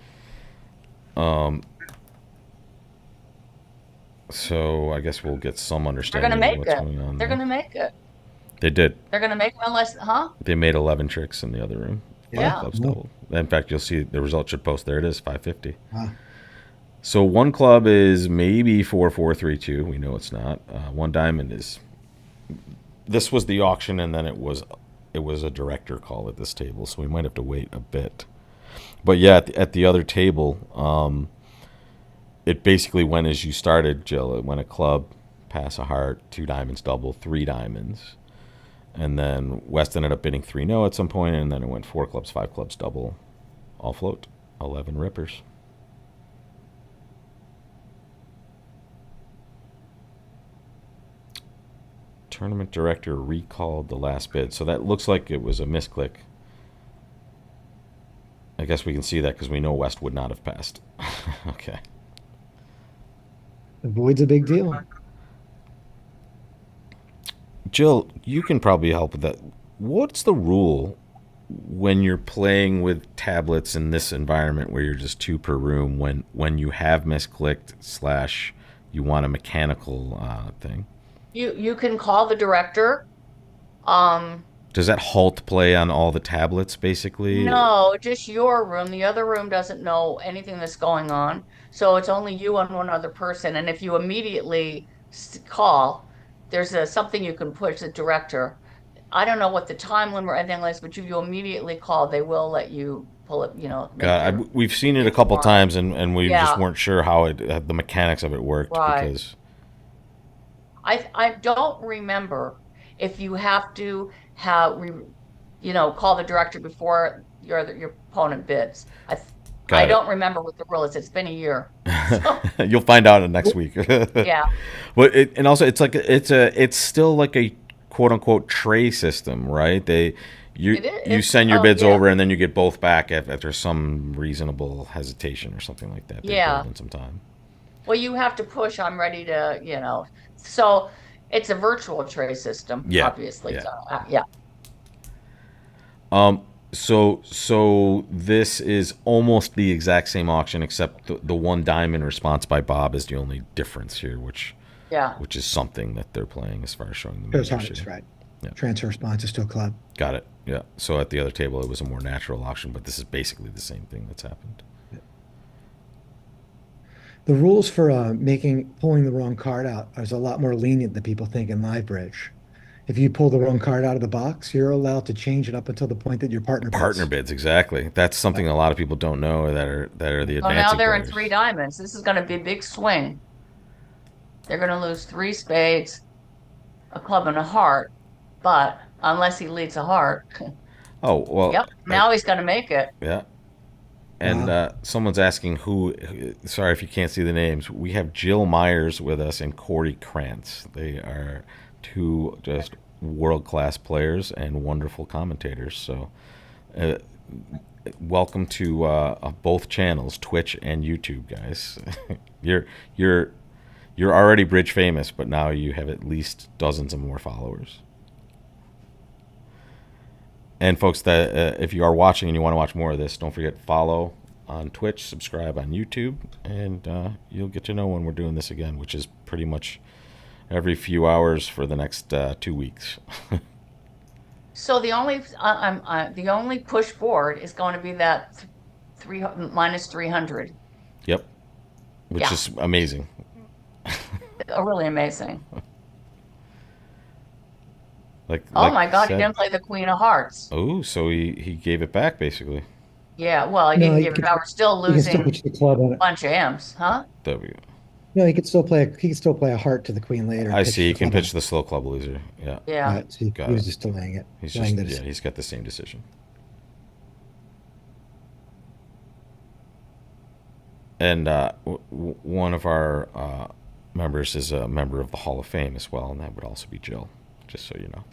So I guess we'll get some They're understanding going to of make what's it. going on They're there. going to make it. They did. They're going to make it unless, huh? They made 11 tricks in the other room. 5 Yeah. clubs Wow. doubled. In fact, you'll see the result should post. There it is, 550. Wow. So 1 club is maybe 4-4-3-2. We know it's not. 1 diamond is. This was the auction, and then it was a director call at this table, so we might have to wait a bit. But yeah, at the other table, it basically went as you started, Jill. It went a club, pass a heart, 2 diamonds double, 3 diamonds. And then West ended up bidding 3-0 at some point, and then it went 4 clubs, 5 clubs double, all float, 11 rippers. Tournament director recalled the last bid. So that looks like it was a misclick. I guess we can see that because we know West would not have passed. Okay. The void's a big deal. Jill, you can probably help with that. What's the rule when you're playing with tablets in this environment where you're just 2 per room when you have misclicked / you want a mechanical thing? You can call the director. Does that halt play on all the tablets, basically? No, just your room. The other room doesn't know anything that's going on. So it's only you and one other person. And if you immediately call, there's something you can push the director. I don't know what the time limit or anything like, but if you immediately call, they will let you pull it, We've seen it a couple times, and we just Yeah. weren't sure how the mechanics of it worked. Right. Because I don't remember if you have to call the director before your opponent bids. Got I it. don't remember what the rule is. It's been a year. So, You'll find out next week. yeah. But and also it's still like a quote unquote tray system, right? You It is. send your Oh, bids yeah. over, and then you get both back if there's some reasonable hesitation or something like that. They Yeah. build in some time. Well, you have to push. I'm ready to. So it's a virtual tray system, Yeah, obviously. yeah. So, yeah. So this is almost the exact same auction, except the 1 diamond response by Bob is the only difference here, which Yeah. is something that they're playing as far as showing the Shows members hearts, here. right? Yeah. Transfer response is to a club. Got it. Yeah. So at the other table, it was a more natural auction, but this is basically the same thing that's happened. The rules for pulling the wrong card out is a lot more lenient than people think in Live Bridge. If you pull the wrong card out of the box, you're allowed to change it up until the point that your partner bids. Partner bids, exactly. That's something a lot of people don't know that are the advancing So now they're in players. 3 diamonds. This is going to be a big swing. They're going to lose 3 spades, a club, and a heart. But unless he leads a heart, Oh well. yep. Now he's going to make it. Yeah. And someone's asking who. Sorry if you can't see the names. We have Jill Myers with us and Corey Krantz. They are 2 just world-class players and wonderful commentators. So, uh, welcome to both channels, Twitch and YouTube, guys. you're you're you're already bridge famous, but now you have at least dozens of more followers. And folks, that if you are watching and you want to watch more of this, don't forget follow on Twitch, subscribe on YouTube, and you'll get to know when we're doing this again, which is pretty much every few hours for the next 2 weeks. So the only push forward is going to be that three minus 300. Yep, which Yeah, is amazing. really amazing. Oh Like my I God, he said. didn't play the Queen of Hearts. Oh, so he gave it back basically. Yeah, well, he No, didn't give it back. We're still he can still losing pitch the club on a it. bunch of imps, huh? W. No, he can still play a heart to the queen later and I pitch see. He the can club on pitch the slow club loser. Yeah, Yeah. it. So got he it. was just delaying it, He's delaying just the yeah. He's got the same decision. And one of our members is a member of the Hall of Fame as well, and that would also be Jill. Just so you know.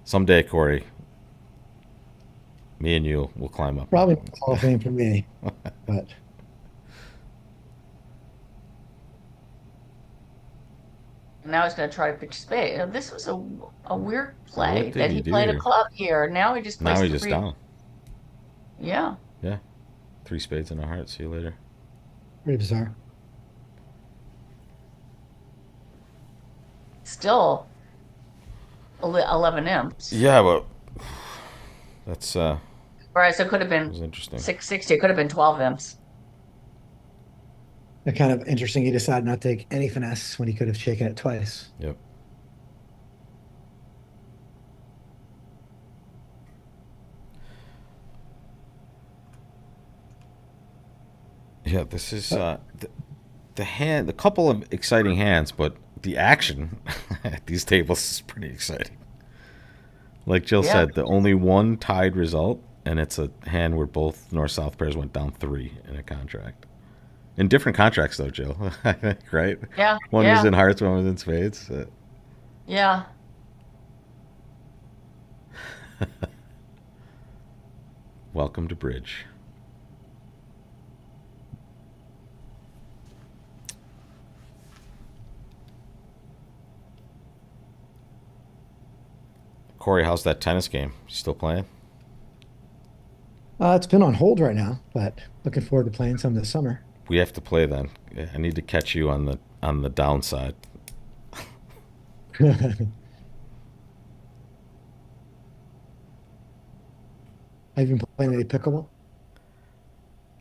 Someday, Corey, me and you will climb up. Probably not Hall of Fame for me, but Now he's going to try to pitch spade. This was a weird play What did that he he do played a here? club here. Now he just Now plays he's just three. down. Yeah. Yeah, 3 spades and a heart. See you later. pretty bizarre. Still 11 imps. Yeah, but that's Right, so it could have was been interesting. 660. It could have been 12 imps. Kind of interesting. He decided not to take any finesse when he could have shaken it twice. Yep. Yeah, this is the hand. The couple of exciting hands, but the action at these tables is pretty exciting. Like Jill Yeah. said, the only one tied result, and it's a hand where both north-south pairs went down 3 in a contract. In different contracts, though, Jill. I think, right? Yeah. One Yeah. was in hearts, one was in spades. Yeah. Welcome to bridge. Corey, how's that tennis game? Still playing? It's been on hold right now, but looking forward to playing some this summer. We have to play then. I need to catch you on the downside. Have you been playing any pickleball?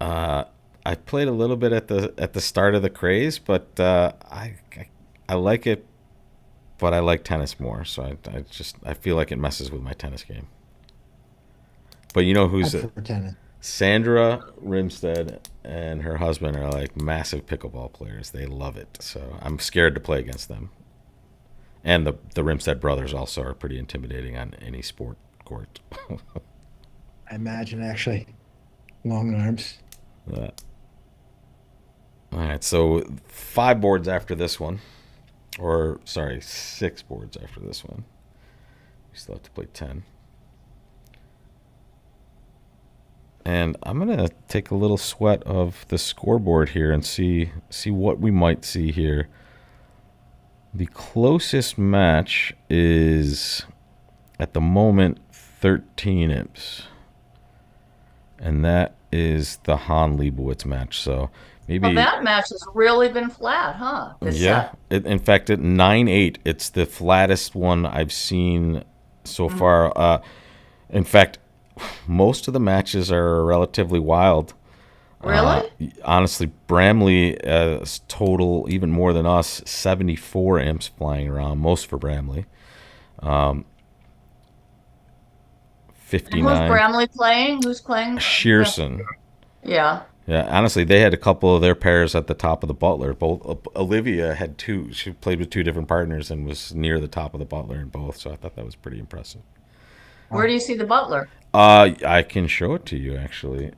I played a little bit at the start of the craze, but I like it, but I like tennis more. So I feel like it messes with my tennis game. But you know I who's prefer tennis. Sandra Rimstead and her husband are like massive pickleball players. They love it. So I'm scared to play against them. And the Rimstead brothers also are pretty intimidating on any sport court. I imagine actually long arms. Uh, all right, so 5 boards after this one, or sorry, 6 boards after this one. We still have to play 10. And I'm gonna take a little sweat of the scoreboard here and see what we might see here. The closest match is at the moment 13 imps, and that is the Han Leibowitz match. So maybe Well, that match has really been flat, huh? This yeah. set. In fact, at 9-8, it's the flattest one I've seen so far. In fact, most of the matches are relatively wild. Really? Honestly, Bramley total even more than us, 74 imps flying around, most for Bramley. And who's 59. Bramley playing? Who's playing? Shearson. Yeah. Yeah, honestly, they had a couple of their pairs at the top of the Butler. Both Olivia had 2. She played with 2 different partners and was near the top of the Butler in both. So I thought that was pretty impressive. Where do you see the Butler? I can show it to you actually.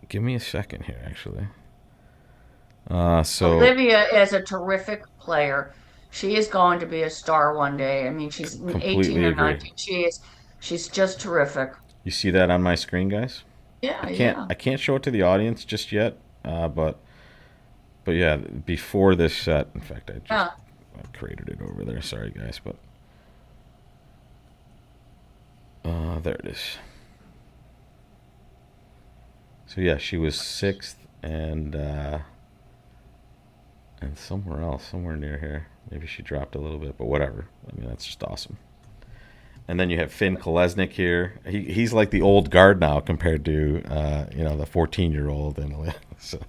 Give me a second here, actually. So Olivia is a terrific player. She is going to be a star one day. I mean, she's 18 completely or agree. 19. She's just terrific. You see that on my screen, guys? Yeah, yeah. I can't show it to the audience just yet, but yeah, before this set, in fact, Yeah. I created it over there. Sorry, guys, but there it is. So yeah, she was sixth and somewhere else, somewhere near here. Maybe she dropped a little bit, but whatever. I mean, that's just awesome. And then you have Finn Kolesnik here. He's like the old guard now compared to the 14-year-old and so.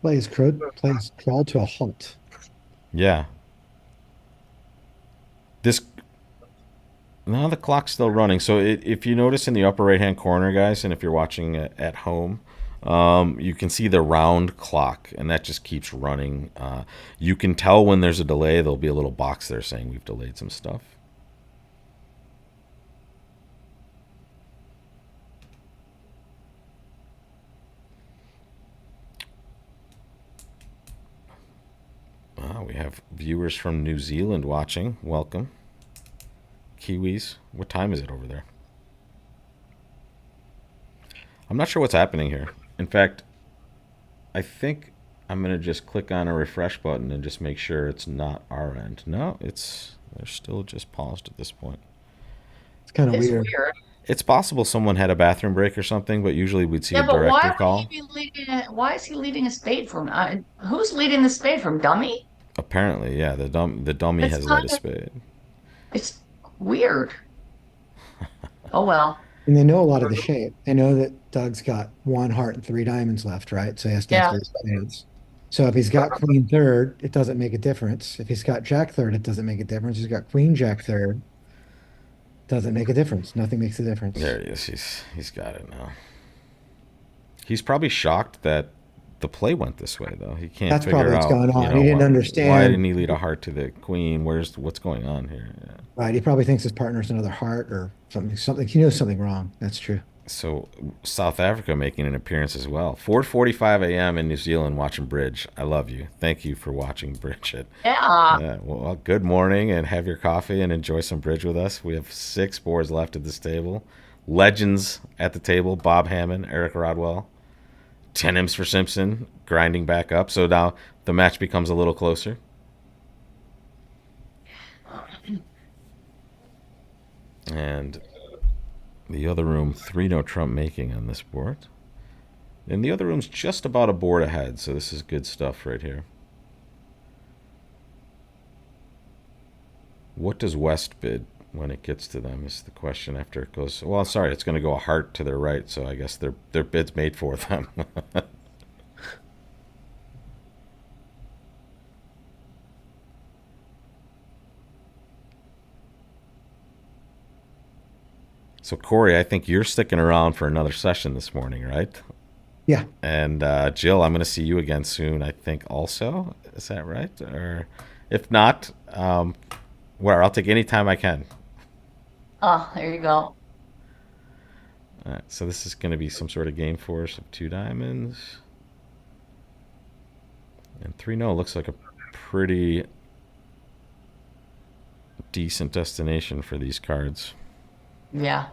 Plays crawl to a halt. Yeah. This Now the clock's still running. So if you notice in the upper right hand corner, guys, and if you're watching at home, you can see the round clock, and that just keeps running. You can tell when there's a delay. There'll be a little box there saying we've delayed some stuff. We have viewers from New Zealand watching. Welcome. Kiwis. What time is it over there? I'm not sure what's happening here. In fact, I think I'm going to just click on a refresh button and just make sure it's not our end. No, they're still just paused at this point. It's kind of It's weird. weird. It's possible someone had a bathroom break or something, but usually we'd see Yeah, a but why director would he call. be leading it? Why is he leading a spade from? Who's leading the spade from? Dummy? Apparently, yeah, the dummy It's has kind led a of spade. it's weird. Oh well. And they know a lot of the shape. They know that Doug's got one heart and three diamonds left, right? So he has to Yeah. answer his spades. So if he's got queen third, it doesn't make a difference. If he's got jack third, it doesn't make a difference. He's got queen jack third, doesn't make a difference. Nothing makes a difference. There he is. He's got it now. He's probably shocked that the play went this way, though. He can't That's figure probably what's out, going on. He didn't why understand. didn't he lead a heart to the queen? What's going on here? Yeah. Right. He probably thinks his partner's another heart or something. Something. He knows something wrong. That's true. So South Africa making an appearance as well. 4:45 a.m. in New Zealand watching bridge. I love you. Thank you for watching bridge. Yeah. Well, good morning and have your coffee and enjoy some bridge with us. We have 6 boards left at this table. Legends at the table: Bob Hammond, Eric Rodwell, 10 M's for Simpson, grinding back up. So now the match becomes a little closer. And the other room, 3-no Trump making on this board. And the other room's just about a board ahead, so this is good stuff right here. What does West bid when it gets to them is the question after it goes. Well, sorry, it's going to go a heart to their right, so I guess their bid's made for them. So, Corey, I think you're sticking around for another session this morning, right? Yeah. And Jill, I'm going to see you again soon, I think, also. Is that right? Or if not, where I'll take any time I can. Oh, there you go. All right, so this is going to be some sort of game for us of 2 diamonds. And 3-no looks like a pretty decent destination for these cards. Yeah.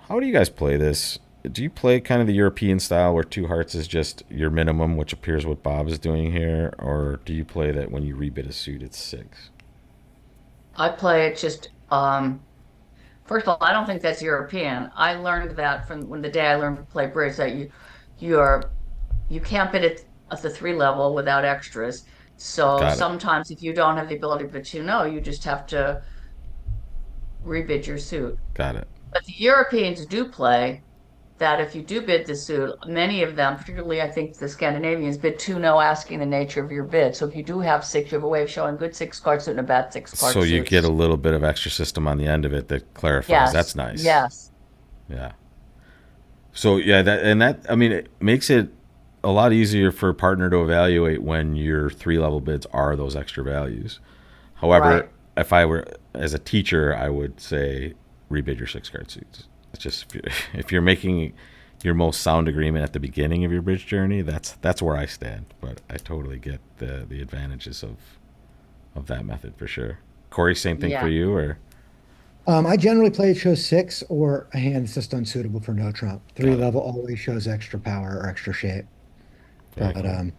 How do you guys play this? Do you play kind of the European style where 2 hearts is just your minimum, which appears what Bob is doing here? Or do you play that when you rebid a suit, it's 6? I play it just first of all, I don't think that's European. I learned that from when the day I learned to play bridge that you're you can't bid it at the 3 level without extras. So Got it. sometimes if you don't have the ability to know, you just have to rebid your suit. Got it. But the Europeans do play that if you do bid the suit, many of them, particularly I think the Scandinavians, bid 2-no asking the nature of your bid. So if you do have 6, you have a way of showing good 6-card suit and a bad 6-card So you suit. get a little bit of extra system on the end of it that clarifies. Yes. That's nice. Yes. Yeah. So yeah, that I mean, it makes it a lot easier for a partner to evaluate when your 3-level bids are those extra values. However, Right. if I were as a teacher, I would say rebid your 6-card suits. It's just if you're making your most sound agreement at the beginning of your bridge journey, that's where I stand. But I totally get the advantages of that method for sure. Corey, same thing for Yeah. you, or I generally play show six or a hand that's just unsuitable for no trump. Three got it? level always shows extra power or extra shape. Very But cool.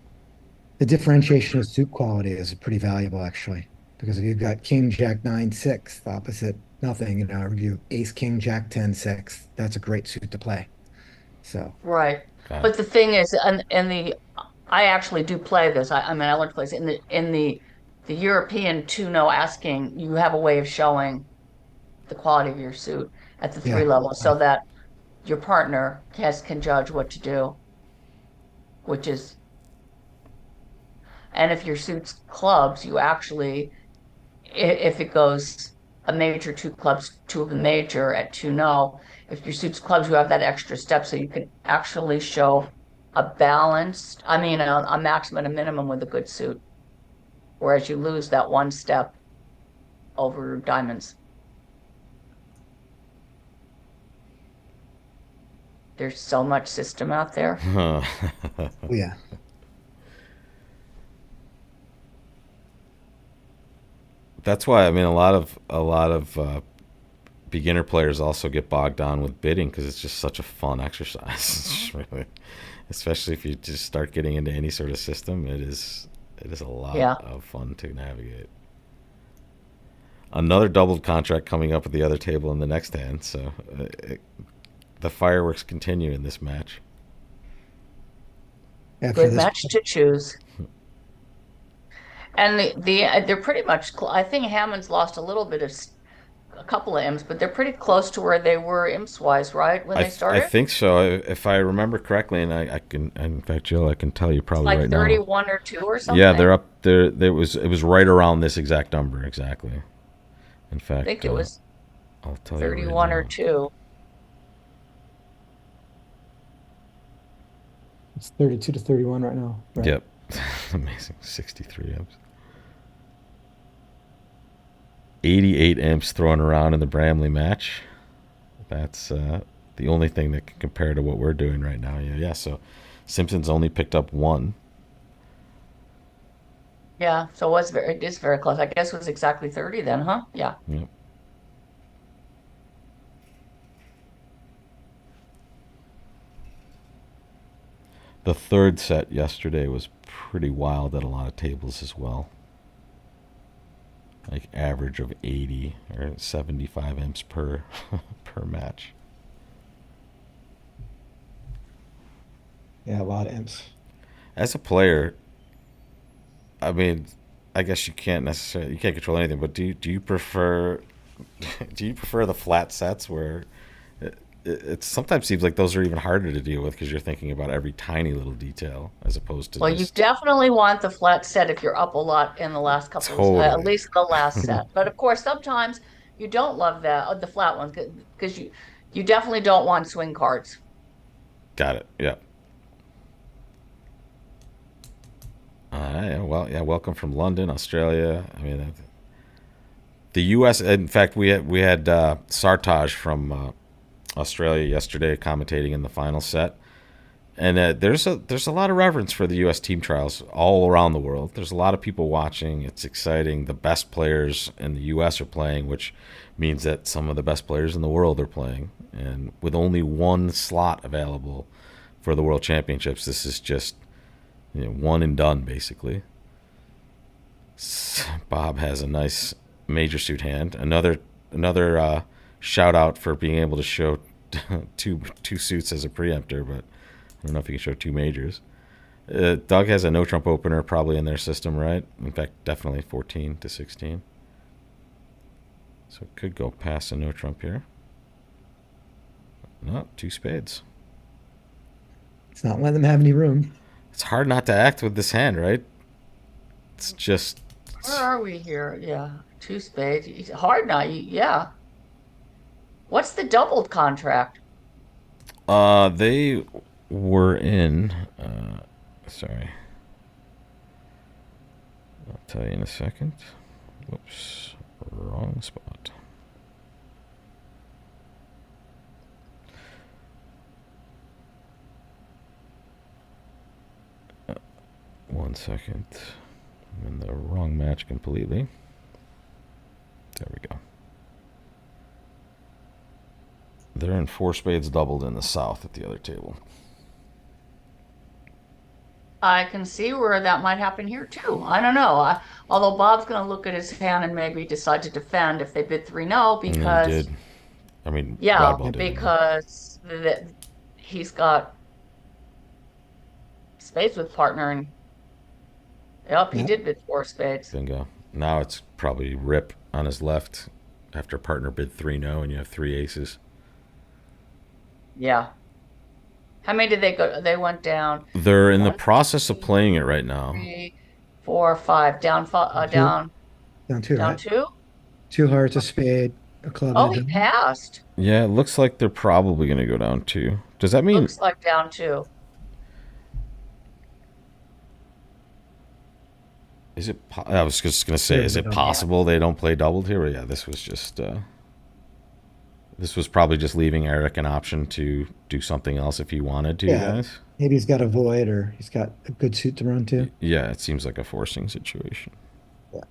the differentiation of suit quality is pretty valuable actually. Because if you've got King Jack 9 6 opposite nothing, review Ace King Jack 10 6, that's a great suit to play. So Right. Got it. But the thing is, and the I actually do play this. I mean, I learned to play this in the European 2-no asking. You have a way of showing the quality of your suit at the three yeah, level, so that your partner can judge what to do, which is, and if your suit's clubs, you actually, if it goes a major, two clubs, two of the major at 2-no, if your suit's clubs, you have that extra step, so you can actually show a balanced, I mean, a maximum and a minimum with a good suit, whereas you lose that one step over diamonds. There's so much system out there. yeah. That's why I mean a lot of beginner players also get bogged down with bidding because it's just such a fun exercise. It's just really, especially if you just start getting into any sort of system, it is a lot Yeah. of fun to navigate. Another doubled contract coming up at the other table in the next hand, so the fireworks continue in this match. After Good this, match to choose. And they're pretty much, I think Hammond's lost a little bit of a couple of imps, but they're pretty close to where they were imps wise, right? When they I started? think so. If I remember correctly, and I can, in fact, Jill, I can tell you It's probably like right now. 31 or 2 or Yeah, they're something. up there. It was right around this exact number exactly. In I think fact, it was I'll tell you right 31 or now. 2. it's 32 to 31 right now, right? Yep, amazing. 63 imps, 88 imps thrown around in the Bramley match. That's the only thing that can compare to what we're doing right now. Yeah, yeah. So Simpsons only picked up one. Yeah, so it is very close. I guess it was exactly 30 then, huh? Yeah. Yep. The third set yesterday was pretty wild at a lot of tables as well. Like average of 80 or 75 imps per per match. Yeah, a lot of imps. As a player, I mean, I guess you can't control anything, but do you prefer do you prefer the flat sets where it sometimes seems like those are even harder to deal with because you're thinking about every tiny little detail as opposed to Well, you just definitely want the flat set if you're up a lot in the last couple of, at totally least the last set. But of course, sometimes you don't love the flat ones because you definitely don't want swing cards. got it. Yeah. Yeah, well, yeah. Welcome from London, Australia. I mean, the U.S. In fact, we had Sartaj from Australia yesterday commentating in the final set, and there's a lot of reverence for the U.S. team trials all around the world. There's a lot of people watching. It's exciting. The best players in the U.S. are playing, which means that some of the best players in the world are playing. And with only one slot available for the World Championships, this is just one and done basically. Bob has a nice major suit hand. Another shout out for being able to show two suits as a preemptor, but I don't know if he can show two majors. Doug has a no trump opener probably in their system, right? In fact, definitely 14 to 16. So it could go past a no trump here. No, two spades. It's not letting them have any room. It's hard not to act with this hand, right? It's just Where are we here? Yeah, two spades. Hard now. Yeah. What's the doubled contract? they were in. Sorry, I'll tell you in a second. Whoops, wrong spot. second. I'm in the wrong match completely. There we go. They're in four spades doubled in the south at the other table. I can see where that might happen here too. I don't know. Although Bob's going to look at his hand and maybe decide to defend if they bid 3-0 And he because, did. I mean, yeah, Radwell did. because he's got spades with partner and yep, he Yeah. did bid 4 spades. Bingo. Now it's probably rip on his left after partner bid 3-0 and you have three aces. Yeah. How many did they go? They went down They're in the one, process of two, playing it right now. 3, 4, 5. Down, Two, down, down two, down right? two. Two hearts, a spade, a club, and Oh, a he diamond. passed. Yeah, it looks like they're probably going to go down two. Does that mean Looks like down two. is it? I was just gonna say, Here, is the it double. possible they don't play doubled here? But yeah, this was just. This was probably just leaving Eric an option to do something else if he wanted to, Yeah, guys. maybe he's got a void or he's got a good suit to run to. Yeah, it seems like a forcing situation. Yeah.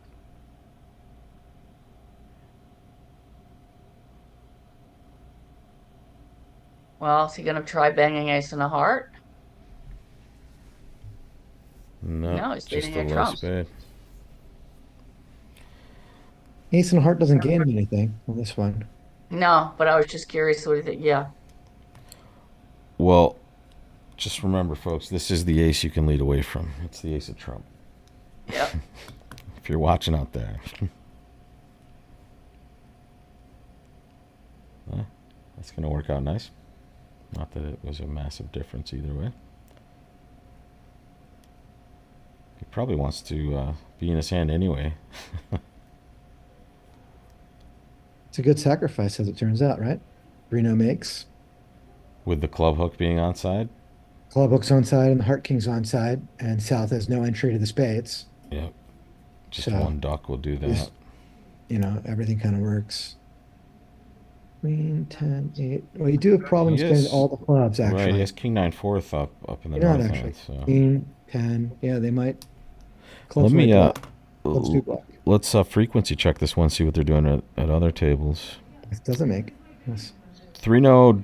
Well, is he going to try banging ace and a heart? No, No, he's just leading a a low trumps. spade. Ace and heart doesn't gain anything on this one. No, but I was just curious what do you think? Yeah. Well, just remember, folks, this is the ace you can lead away from. It's the ace of trump. Yep. If you're watching out there. That's going to work out nice. Not that it was a massive difference either way. He probably wants to be in his hand anyway. It's a good sacrifice as it turns out, right? Reno makes. With the club hook being onside. Club hook's on side and the heart king's on side, and South has no entry to the spades. Yep. Just So one duck will do that. just, everything kind of works. Queen, 10, 8. Well, you do have problems He getting is- all the clubs, Right, actually. he has king 9/4 up in the You're not north actually. end. So Queen, 10. Yeah, they might. let Clubs me might block. Clubs do block. let's frequency check this one. See what they're doing at other tables. It doesn't make. Yes. 3-0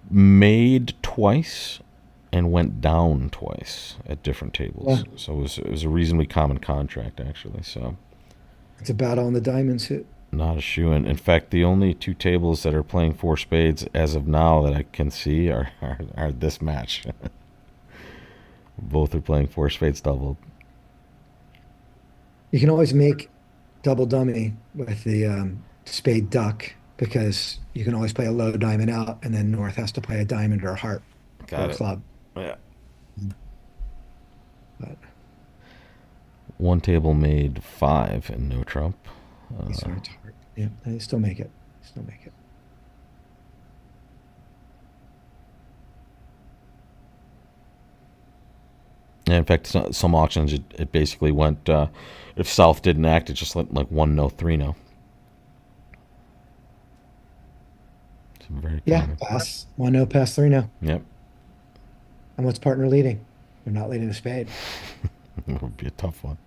made twice and went down twice at different tables. Yeah. So it was a reasonably common contract actually. So It's a battle on the diamond suit. not a shoe in. In fact, the only two tables that are playing four spades as of now that I can see are this match. Both are playing four spades doubled. You can always make double dummy with the spade duck because you can always play a low diamond out, and then North has to play a diamond or a heart or Got a it. club. Yeah. But One table made 5 and no trump. these aren't hard. Yeah, they still make it. Still make it. And in fact, some auctions it basically went. If South didn't act, it just went like 1-0, 3-0. It's very Yeah, common. pass. 1-0, pass 3-0. Yep. And what's partner leading? They're not leading a spade. It would be a tough one.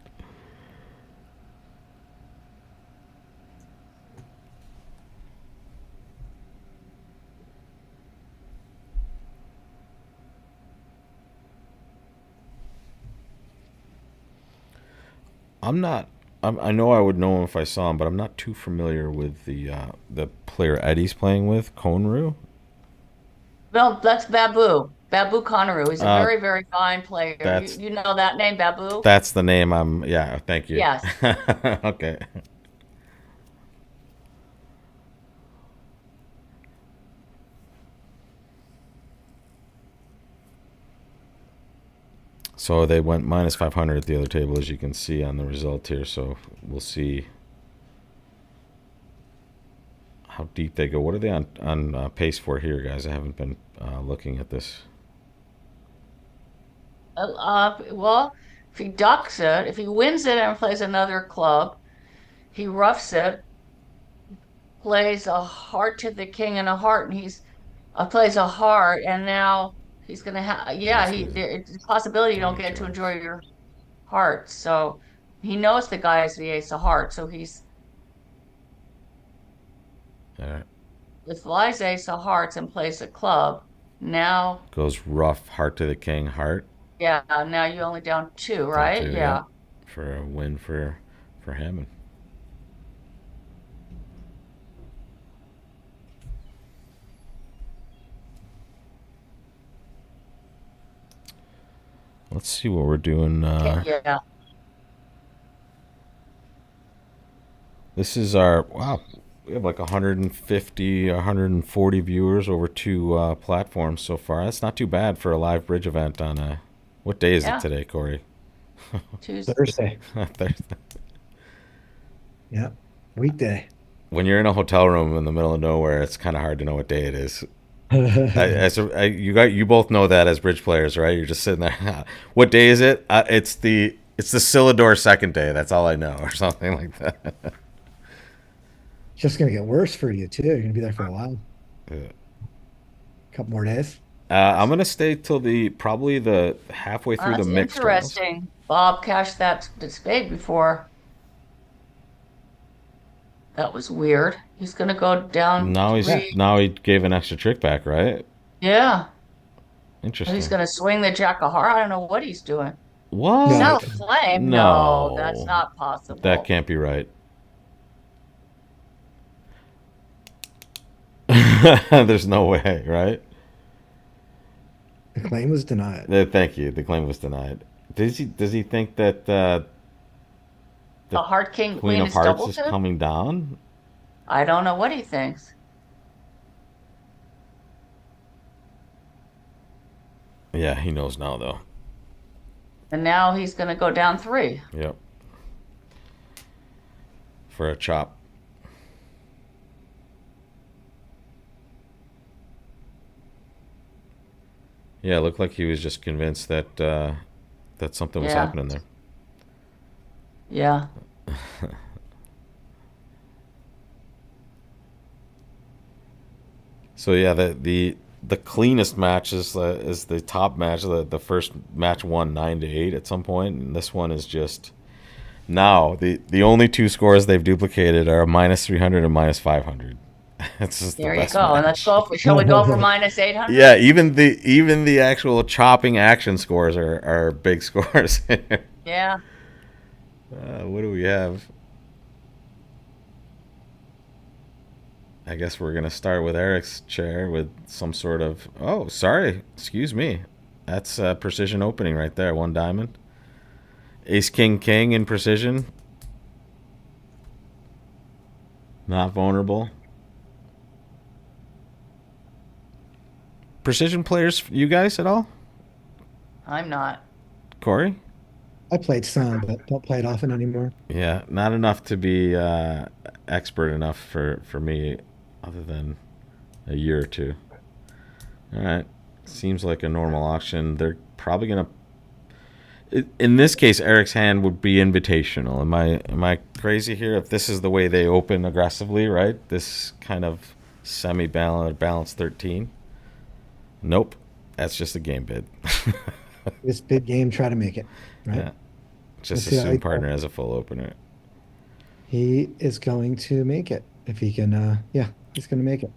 I'm not. I know I would know him if I saw him, but I'm not too familiar with the player Eddie's playing with, Conru. Well, that's Babu. Babu Conneru. He's a Uh, very, very fine player. that's You know that name, Babu? that's the name. I'm. Yeah. Thank you. Yes. Okay. So they went minus 500 at the other table, as you can see on the result here. So we'll see how deep they go. What are they on pace for here, guys? I haven't been looking at this. Well, if he ducks it, if he wins it and plays another club, he roughs it, plays a heart to the king and a heart, and he's plays a heart, and now He's gonna have, Let's yeah, see, it's a possibility you don't get to 22. enjoy your heart. So he knows the guy is the ace of hearts. So All right. if flies ace of hearts and plays a club, now, Goes rough, heart to the king, heart yeah, now you only down two, down right? two. Yep, Yeah. for a win for him. And let's see what we're doing. Yeah. This is our wow. We have like 150, 140 viewers over two platforms so far. That's not too bad for a live bridge event on a. What day is it Yeah. today, Corey? Tuesday. Thursday. Thursday. Yeah. Weekday. When you're in a hotel room in the middle of nowhere, it's kind of hard to know what day it is. You both know that as bridge players, right? You're just sitting there. What day is it? It's the Sillador second day. That's all I know, or something like that. Just gonna get worse for you too. You're gonna be there for a while. A couple more days. I'm gonna stay till probably the halfway through the That's mixed rounds. interesting. Bob cashed the spade before. That was weird. He's gonna go down Yeah. three. Now he gave an extra trick back, right? Yeah. He's Interesting. gonna swing the jack of heart. I don't know what he's doing. He's No, not What? a flame. No, that's No, not that possible. can't be right. There's no way, right? the claim was denied. Thank you. The claim was denied. Does he think that the The heart king Queen queen of is Hearts double is to? coming down? I don't know what he thinks. Yeah, he knows now though. And now he's gonna go down three. Yep. For a chop. Yeah, it looked like he was just convinced that something was Yeah. happening there. Yeah. So yeah, the cleanest match is the top match. The first match won 9-8 at some point, and this one is just now the only two scores they've duplicated are a -300 and -500. It's just the There you best go. And let's match. go for, shall we go for minus 800? Yeah, even the actual chopping action scores are big scores. Yeah. What do we have? I guess we're gonna start with Eric's chair with some sort of. Oh, sorry, excuse me. That's precision opening right there. One diamond. Ace King King in precision. Not vulnerable. Precision players, you guys at all? I'm not. Corey? I played some, but don't play it often anymore. Yeah, not enough to be expert enough for me, other than a year or two. All right, seems like a normal auction. They're probably gonna. In this case, Eric's hand would be invitational. Am I crazy here? If this is the way they open aggressively, right? This kind of balanced 13. Nope, that's just a game bid. This big game, try to make it, right? Yeah, just Let's see how assume he partner does. has a full opener. He is going to make it if he can. Yeah, he's going to make it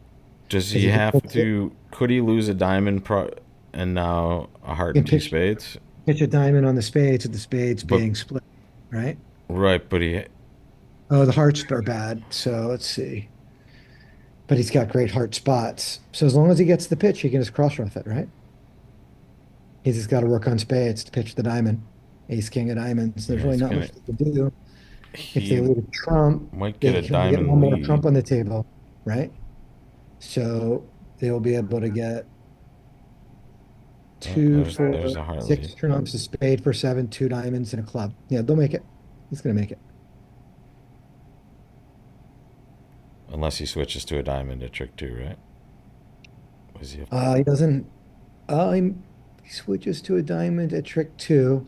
Does because he he can have pitch it. to? Could he lose a diamond and now a heart He and can two pitch spades? pitch a diamond on the spades, with the spades But being split, right? right, but he Oh, the hearts are bad. So let's see. But he's got great heart spots. So as long as he gets the pitch, he can just cross rough it, right? He's just got to work on spades to pitch the diamond. Ace, king of diamonds. There's yeah, really he's not gonna much they can do. If they he leave a trump, might get they a can only get diamond one more trump lead. on the table, right? So they'll be able to get Oh, two, there's four, a heart six lead. trumps, a spade for seven, two diamonds, and a club. Yeah, they'll make it. He's gonna make it. Unless he switches to a diamond at trick two, right? Was he? He doesn't. He switches to a diamond at trick two.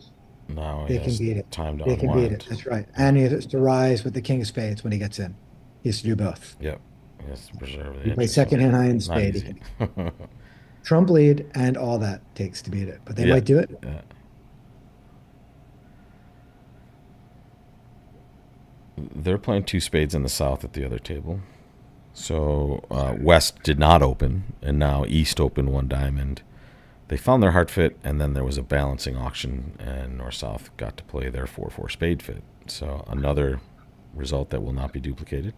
Now he They can has beat it. time to They can beat it. unwind. That's right. And he has to rise with the king of spades when he gets in. He has to do both. Yep, he has to preserve the You play interest. So second hand high in not spade. He easy. can, Trump lead and all that takes to beat it, but they Yeah. might do it. Yeah. They're playing two spades in the south at the other table. So West did not open, and now East opened one diamond. They found their heart fit, and then there was a balancing auction, and North-South got to play their 4-4 spade fit. So another result that will not be duplicated.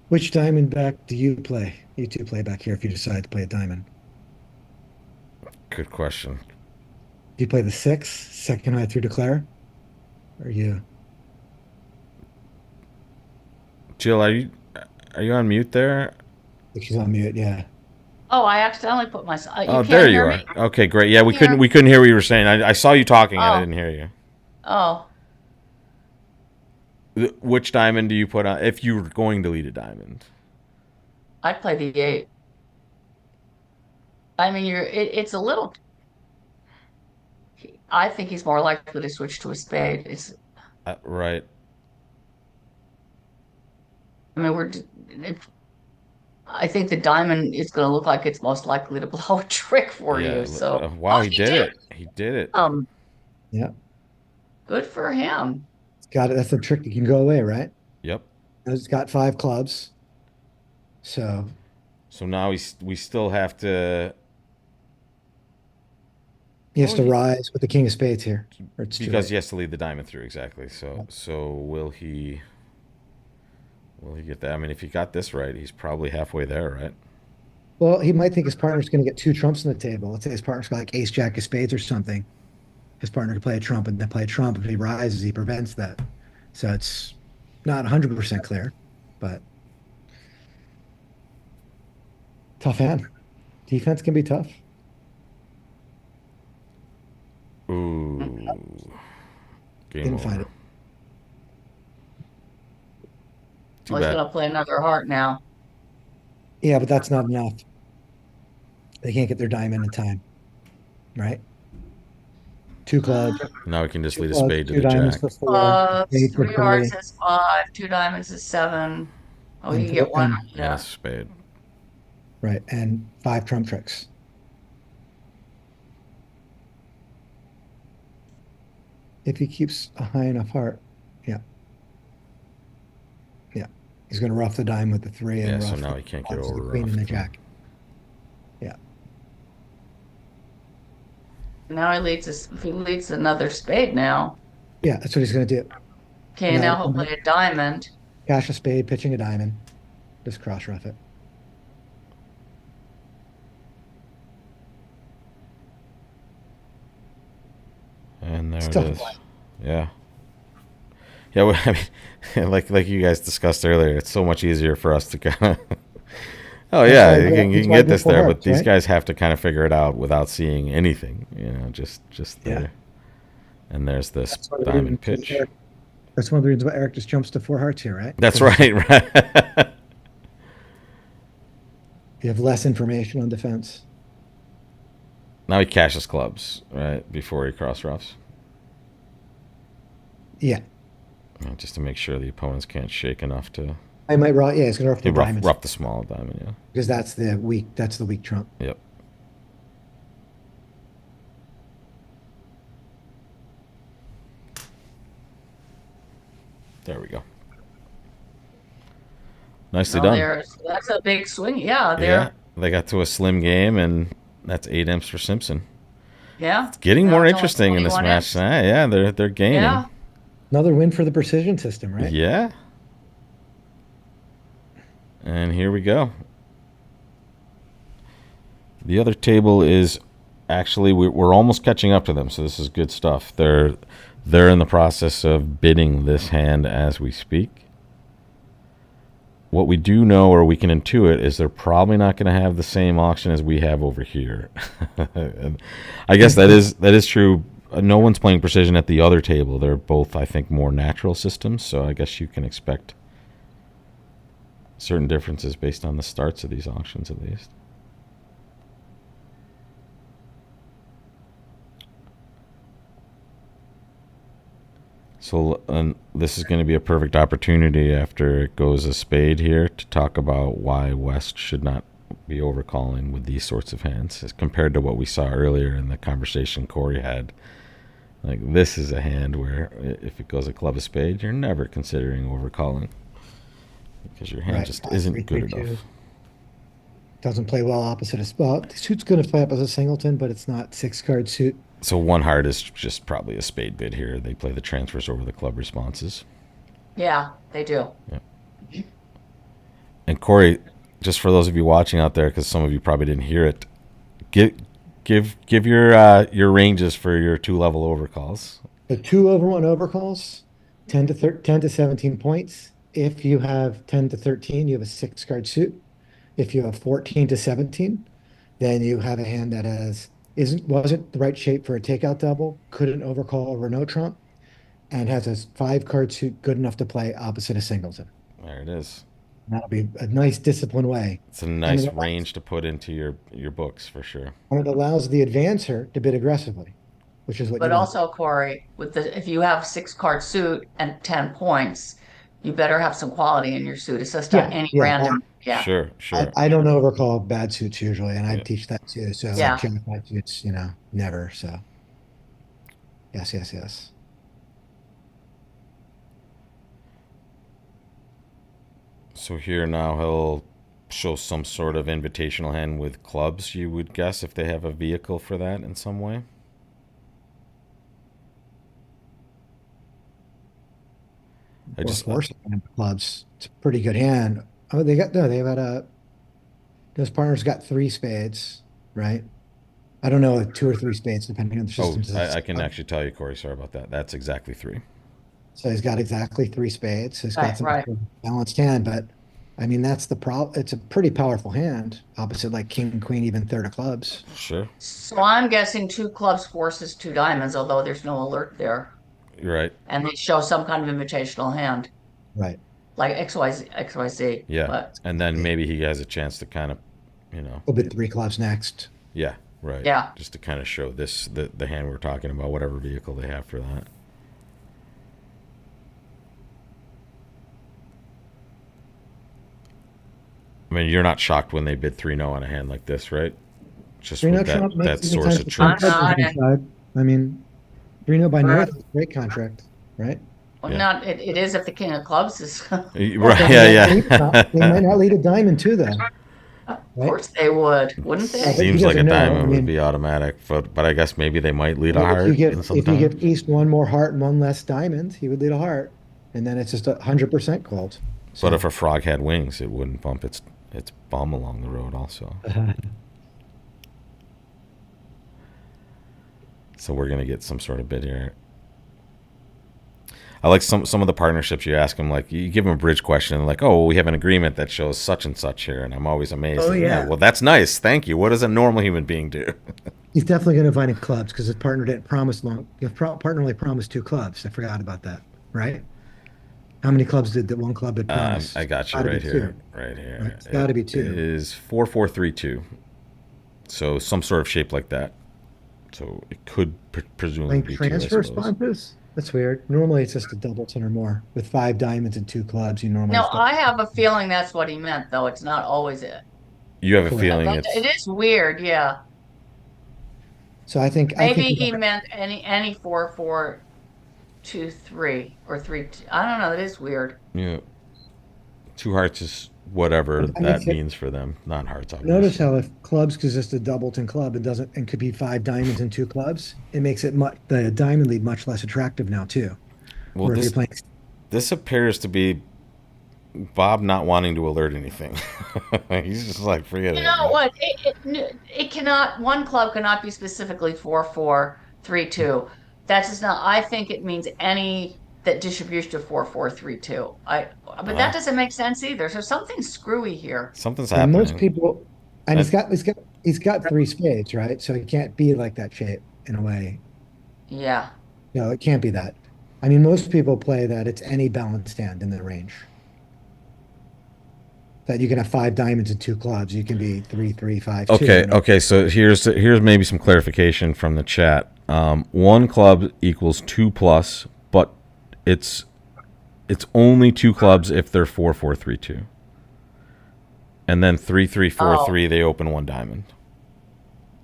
Which diamond back do you play? You two play back here if you decide to play a diamond. Good question. Do you play the six, second high through declare? Or you? Jill, are you on mute there? I think she's on mute. Yeah. Oh, I accidentally put myself. You Oh, can't there you hear are. me? Okay, great. Yeah, Here. we couldn't hear what you were saying. I saw you talking and I Oh, didn't hear you. oh. Which diamond do you put on if you were going to lead a diamond? I'd play the eight. I mean, it's a little. I think he's more likely to switch to a spade. Right. I mean, I think the diamond is going to look like it's most likely to blow a trick for Yeah. you. So, Wow, oh, he he did did. it. He did it. Yeah. Good for him. It's got it. That's the trick that can go away, right? Yep. It's got five clubs. So So now we still have to. he has Oh, to rise with the king of spades here. Or it's too because late. he has to lead the diamond through exactly. Yep. So will he? Will he get that? I mean, if he got this right, he's probably halfway there, right? Well, he might think his partner's going to get two trumps on the table. Let's say his partner's got like ace jack of spades or something. His partner can play a trump and then play a trump. If he rises, he prevents that. So it's not 100% clear, but tough hand. Defense can be tough. Ooh. Game Didn't over. find it. Too Well, he's bad. going to play another heart now. Yeah, but that's not enough. They can't get their diamond in time, right? Two clubs, Now we can just two lead a clubs, spade to two the diamonds jack. for four, spade for Three hearts three, is five, two diamonds is seven. Oh, he and can four, get one. and And a Yeah. spade. right, and five trump tricks. If he keeps a high enough heart, yeah, yeah, he's going to rough the dime with the three and Yeah, so rough now the he can't get clubs with over the queen and the roughed. jack. Yeah, Now if he leads another spade now. yeah, that's what he's going to do. Okay, Now now he'll play a diamond. cash a spade, pitching a diamond, just cross rough it. And there It's it tough. is. Yeah. Yeah, well, I mean, like you guys discussed earlier, it's so much easier for us to kind of. Oh yeah, you can That's why I get do this four there, but hearts, these right? guys have to kind of figure it out without seeing anything. Just Yeah. there. And there's this That's one of the diamond reasons pitch. Eric, that's one of the reasons why Eric just jumps to four hearts here, right? That's Because right, right. you have less information on defense. Now he cashes clubs, right, before he cross roughs. Yeah, Just to make sure the opponents can't shake enough to. I might rough. Yeah, he's going to rough He the diamonds rough the small diamond, yeah. because that's the weak. That's the weak trump. Yep. There we go. Nicely Oh, done. that's a big swing. Yeah, Yeah, they got to a slim game, and that's 8 imps for Simpson. Yeah. Getting Now more it's only interesting in this 21 match. imps. Yeah, they're gaining. Yeah. Another win for the precision system, right? Yeah. And here we go. The other table is actually we're almost catching up to them, so this is good stuff. They're in the process of bidding this hand as we speak. What we do know, or we can intuit, is they're probably not going to have the same auction as we have over here. And I guess that is true. No one's playing precision at the other table. They're both, I think, more natural systems, so I guess you can expect certain differences based on the starts of these auctions, at least. So this is going to be a perfect opportunity after it goes a spade here to talk about why West should not be overcalling with these sorts of hands as compared to what we saw earlier in the conversation Corey had. Like, this is a hand where if it goes a club of spade, you're never considering overcalling because your hand just isn't good enough. Doesn't play well opposite a spot. The suit's going to play opposite singleton, but it's not 6-card suit. So one heart is just probably a spade bid here. They play the transfers over the club responses. Yeah, they do. Yeah. And Corey, just for those of you watching out there, because some of you probably didn't hear it, give your ranges for your 2-level overcalls. The 2/1 overcalls, 10 to 17 points. If you have 10 to 13, you have a 6-card suit. If you have 14 to 17, then you have a hand that wasn't the right shape for a takeout double, couldn't overcall over no trump, and has a 5-card suit good enough to play opposite a singleton. There it is. That'll be a nice disciplined way. It's a nice range to put into your books for sure. And it allows the advancer to bid aggressively, which is what. But also, Corey, if you have 6-card suit and 10 points, you better have some quality in your suit. It's just not any random. Yeah. Sure. I don't overcall bad suits usually, and I teach that too. So yeah. Like bad suits, never. So yes. So here now he'll show some sort of invitational hand with clubs, you would guess, if they have a vehicle for that in some way. Forcing clubs. It's a pretty good hand. Oh, those partners got 3 spades, right? I don't know, 2 or 3 spades depending on the systems. I can actually tell you, Corey. Sorry about that. That's exactly 3. So he's got exactly 3 spades. So he's got some balanced hand, but I mean that's the problem. It's a pretty powerful hand, opposite like king, queen, even third of clubs. Sure. So I'm guessing 2 clubs forces 2 diamonds, although there's no alert there. You're right. And they show some kind of invitational hand. Right. Like XYZ. Yeah. But, and then maybe he has a chance to kind of, A bit 3 clubs next. Yeah. Right. Yeah. Just to kind of show the hand we're talking about, whatever vehicle they have for that. I mean, you're not shocked when they bid 3-0 on a hand like this, right? Just with that source of trumps. I mean, 3-0 by North is a great contract, right? Well, it is if the king of clubs is. Right, yeah. They might not lead a diamond too, though. Of course they would, wouldn't they? Seems like a diamond would be automatic, but I guess maybe they might lead a heart. If you give East 1 more heart and 1 less diamond, he would lead a heart, and then it's just 100% called. So. But if a frog had wings, it wouldn't bump its bum along the road also. So we're gonna get some sort of bid here. I like some of the partnerships you ask them, like you give them a bridge question, like, oh, we have an agreement that shows such and such here, and I'm always amazed. Oh, yeah. Well, that's nice. Thank you. What does a normal human being do? He's definitely going to find in clubs because his partner didn't promise partner only promised 2 clubs. I forgot about that, right? How many clubs did that one club had promised? I got you right here. Right here. Right. It's got to be 2. It is 4-4-3-2. So some sort of shape like that. So it could presumably be 2, transfer responses? That's weird. Normally it's just a doubleton or more. With 5 diamonds and 2 clubs, you normally. No, I have a feeling that's what he meant, though. It's not always it. You have a feeling it is weird, yeah. So I think maybe he meant any 4-4-2-3 or 3. I don't know. It is weird. Yeah. 2 hearts is whatever that means for them. Not hearts, obviously. Notice how if clubs is just a doubleton club, and could be 5 diamonds and 2 clubs, it makes it the diamond lead much less attractive now too. Well, this appears to be Bob not wanting to alert anything. He's just like, forget it. You know what? It cannot. One club cannot be specifically 4-4-3-2. That's just not. I think it means any that distribution to 4-4-3-2. But that doesn't make sense either. So something's screwy here. Something's happening. Most people, and he's got 3 spades, right? So it can't be like that shape in a way. Yeah. No, it can't be that. I mean, most people play that it's any balanced hand in the range. That you can have 5 diamonds and 2 clubs. You can be 3-3-5-2. Okay. So here's maybe some clarification from the chat. 1 club equals 2+, but it's only two clubs if they're 4-4-3-2, and then 3-3-4-3. Oh, They open one diamond.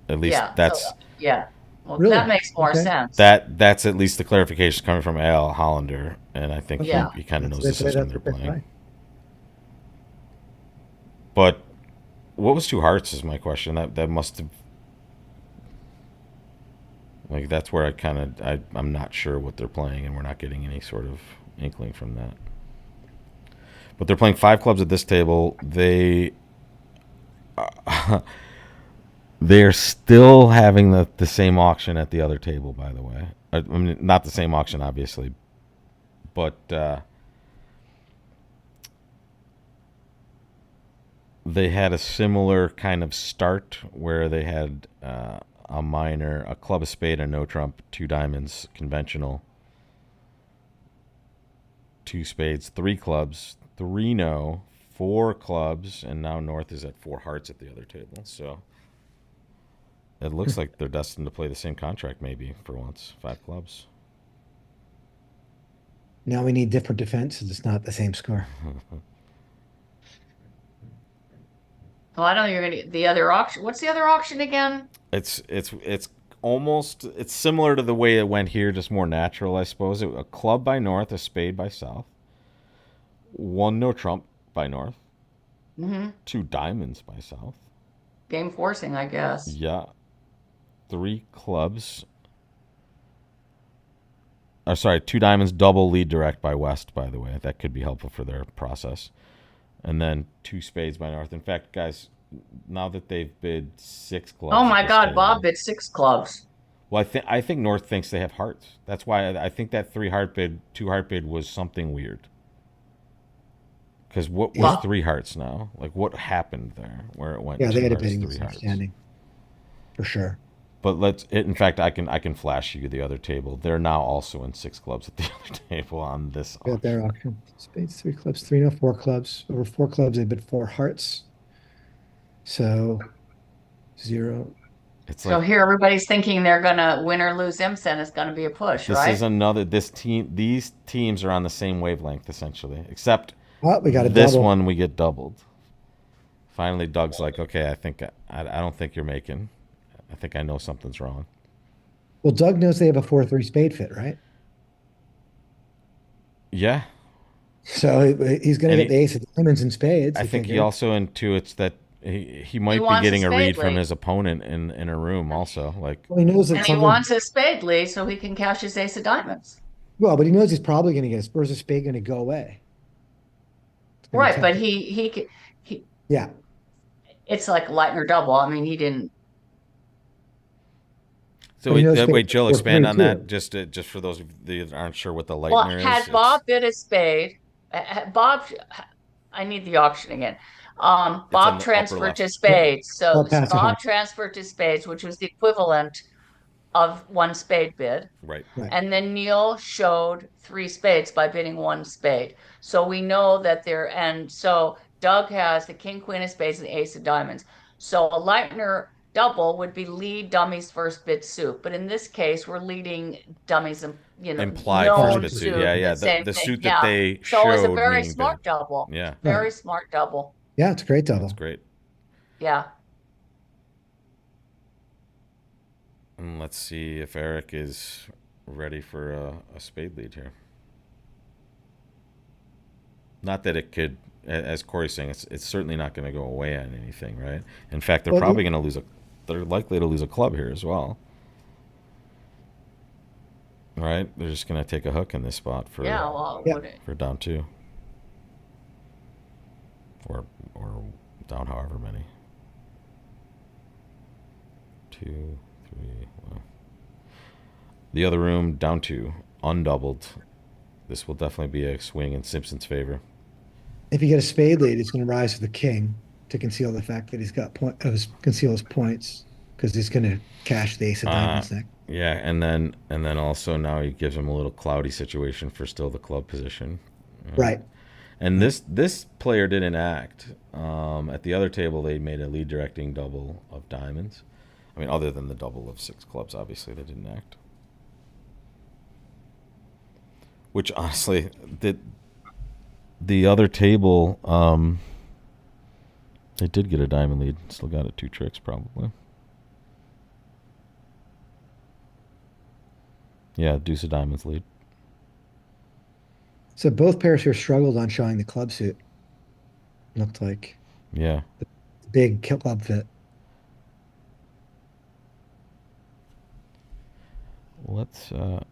At least yeah. So yeah. Well, that Really? makes more Okay. sense. that's at least the clarification coming from Al Hollander, and I think Okay. Yeah. he kind of knows the That's system they're okay, playing. fine. But what was two hearts is my question. That must have, like, that's where I'm not sure what they're playing, and we're not getting any sort of inkling from that. But they're playing five clubs at this table. They're still having the same auction at the other table, by the way. I mean, not the same auction, obviously, but they had a similar kind of start where they had a minor, a club, a spade, a no trump, two diamonds, conventional, two spades, three clubs, three no, four clubs, and now North is at four hearts at the other table. So it looks like they're destined to play the same contract, maybe, for once. Five clubs. Now we need different defense. It's not the same score. Well, I know you're gonna the other auction. What's the other auction again? It's almost, it's similar to the way it went here, just more natural, I suppose. A club by North, a spade by South, one no trump by North, Hmm. two diamonds by South. Game forcing, I guess. Yeah, three clubs. Sorry, two diamonds, double lead direct by West. By the way, that could be helpful for their process. And then two spades by North. In fact, guys, now that they've bid six Oh clubs at my this God, Bob table, bid six clubs. well, I think North thinks they have hearts. That's why I think that three heart bid, two heart bid was something weird. Because what was Yeah. Well, three hearts now? Like, what happened there where it went Yeah, they two had a hearts, bidding three hearts? misunderstanding for sure. But in fact, I can flash you the other table. They're now also in six clubs at the other table on this Got their auction. auction. Spades, three clubs, three, no, four clubs. Over four clubs, they bid four hearts. So zero. It's so like, here everybody's thinking they're gonna win or lose IMSA, and it's gonna be a push, this is right? another, these teams are on the same wavelength, essentially, except Oh, we got a this double. one we get doubled. Finally, Doug's like, okay, I don't think you're making. I think I know something's wrong. Well, Doug knows they have a 4-3 spade fit, right? Yeah, So he's going to and get the ace of diamonds and spades, I he think he figured. also intuits that he He might be wants a getting a spade read from lead, his opponent in a room also. Like, Well, he knows and it's he something. wants a spade lead so he can cash his ace of diamonds. Well, but he knows he's probably going to get a where's the spade going to go away? It's going to be Right, but tough. he Yeah. it's like Lightner double. I mean, he didn't. so But he knows wait, spades Jill, are expand 3 on that, too. just for those of you that aren't sure what the Well, Lightner is. had It's Bob bid a spade, Bob, I need the auction again. it's on Bob the upper transferred to left. Yeah. spades. So I'll pass it Bob home. transferred to spades, which was the equivalent of one spade bid. Right. Right. And then Neil showed three spades by bidding one spade. So we know that and so Doug has the king, queen of spades, and the ace of diamonds. So a Leitner double would be lead dummies first bid suit. But in this case, we're leading dummies and Implied first Implied. known bid suit. suit, Yeah, the yeah. The same the thing. suit that Yeah. they So it was a showed very being bid. smart double. Yeah, Right. Very smart double. Yeah, it's a great that's double. great. Yeah. And let's see if Eric is ready for a spade lead here. Not that it could, as Corey's saying, it's certainly not going to go away on anything, right? In fact, they're Well, probably going to they're likely to lose a club here as well, right? They're just going to take a hook in this spot Yeah. Well, Yeah. would it? for down two, or down however many. Two, three. Well. The other room down two, undoubled. This will definitely be a swing in Simpson's favor. If you get a spade lead, he's going to rise with the king to conceal the fact that he's got conceal his points because he's going to cash the ace of Uh, diamonds next. yeah, and then also now he gives him a little cloudy situation for still the club position. Right. And this player didn't act. At the other table, they made a lead directing double of diamonds. I mean, other than the double of six clubs, obviously they didn't act. Which honestly, the other table, they did get a diamond lead. Still got it 2 tricks probably. Yeah, deuce of diamonds lead. So both pairs here struggled on showing the club suit. Looked like Yeah. the big club fit. Let's do a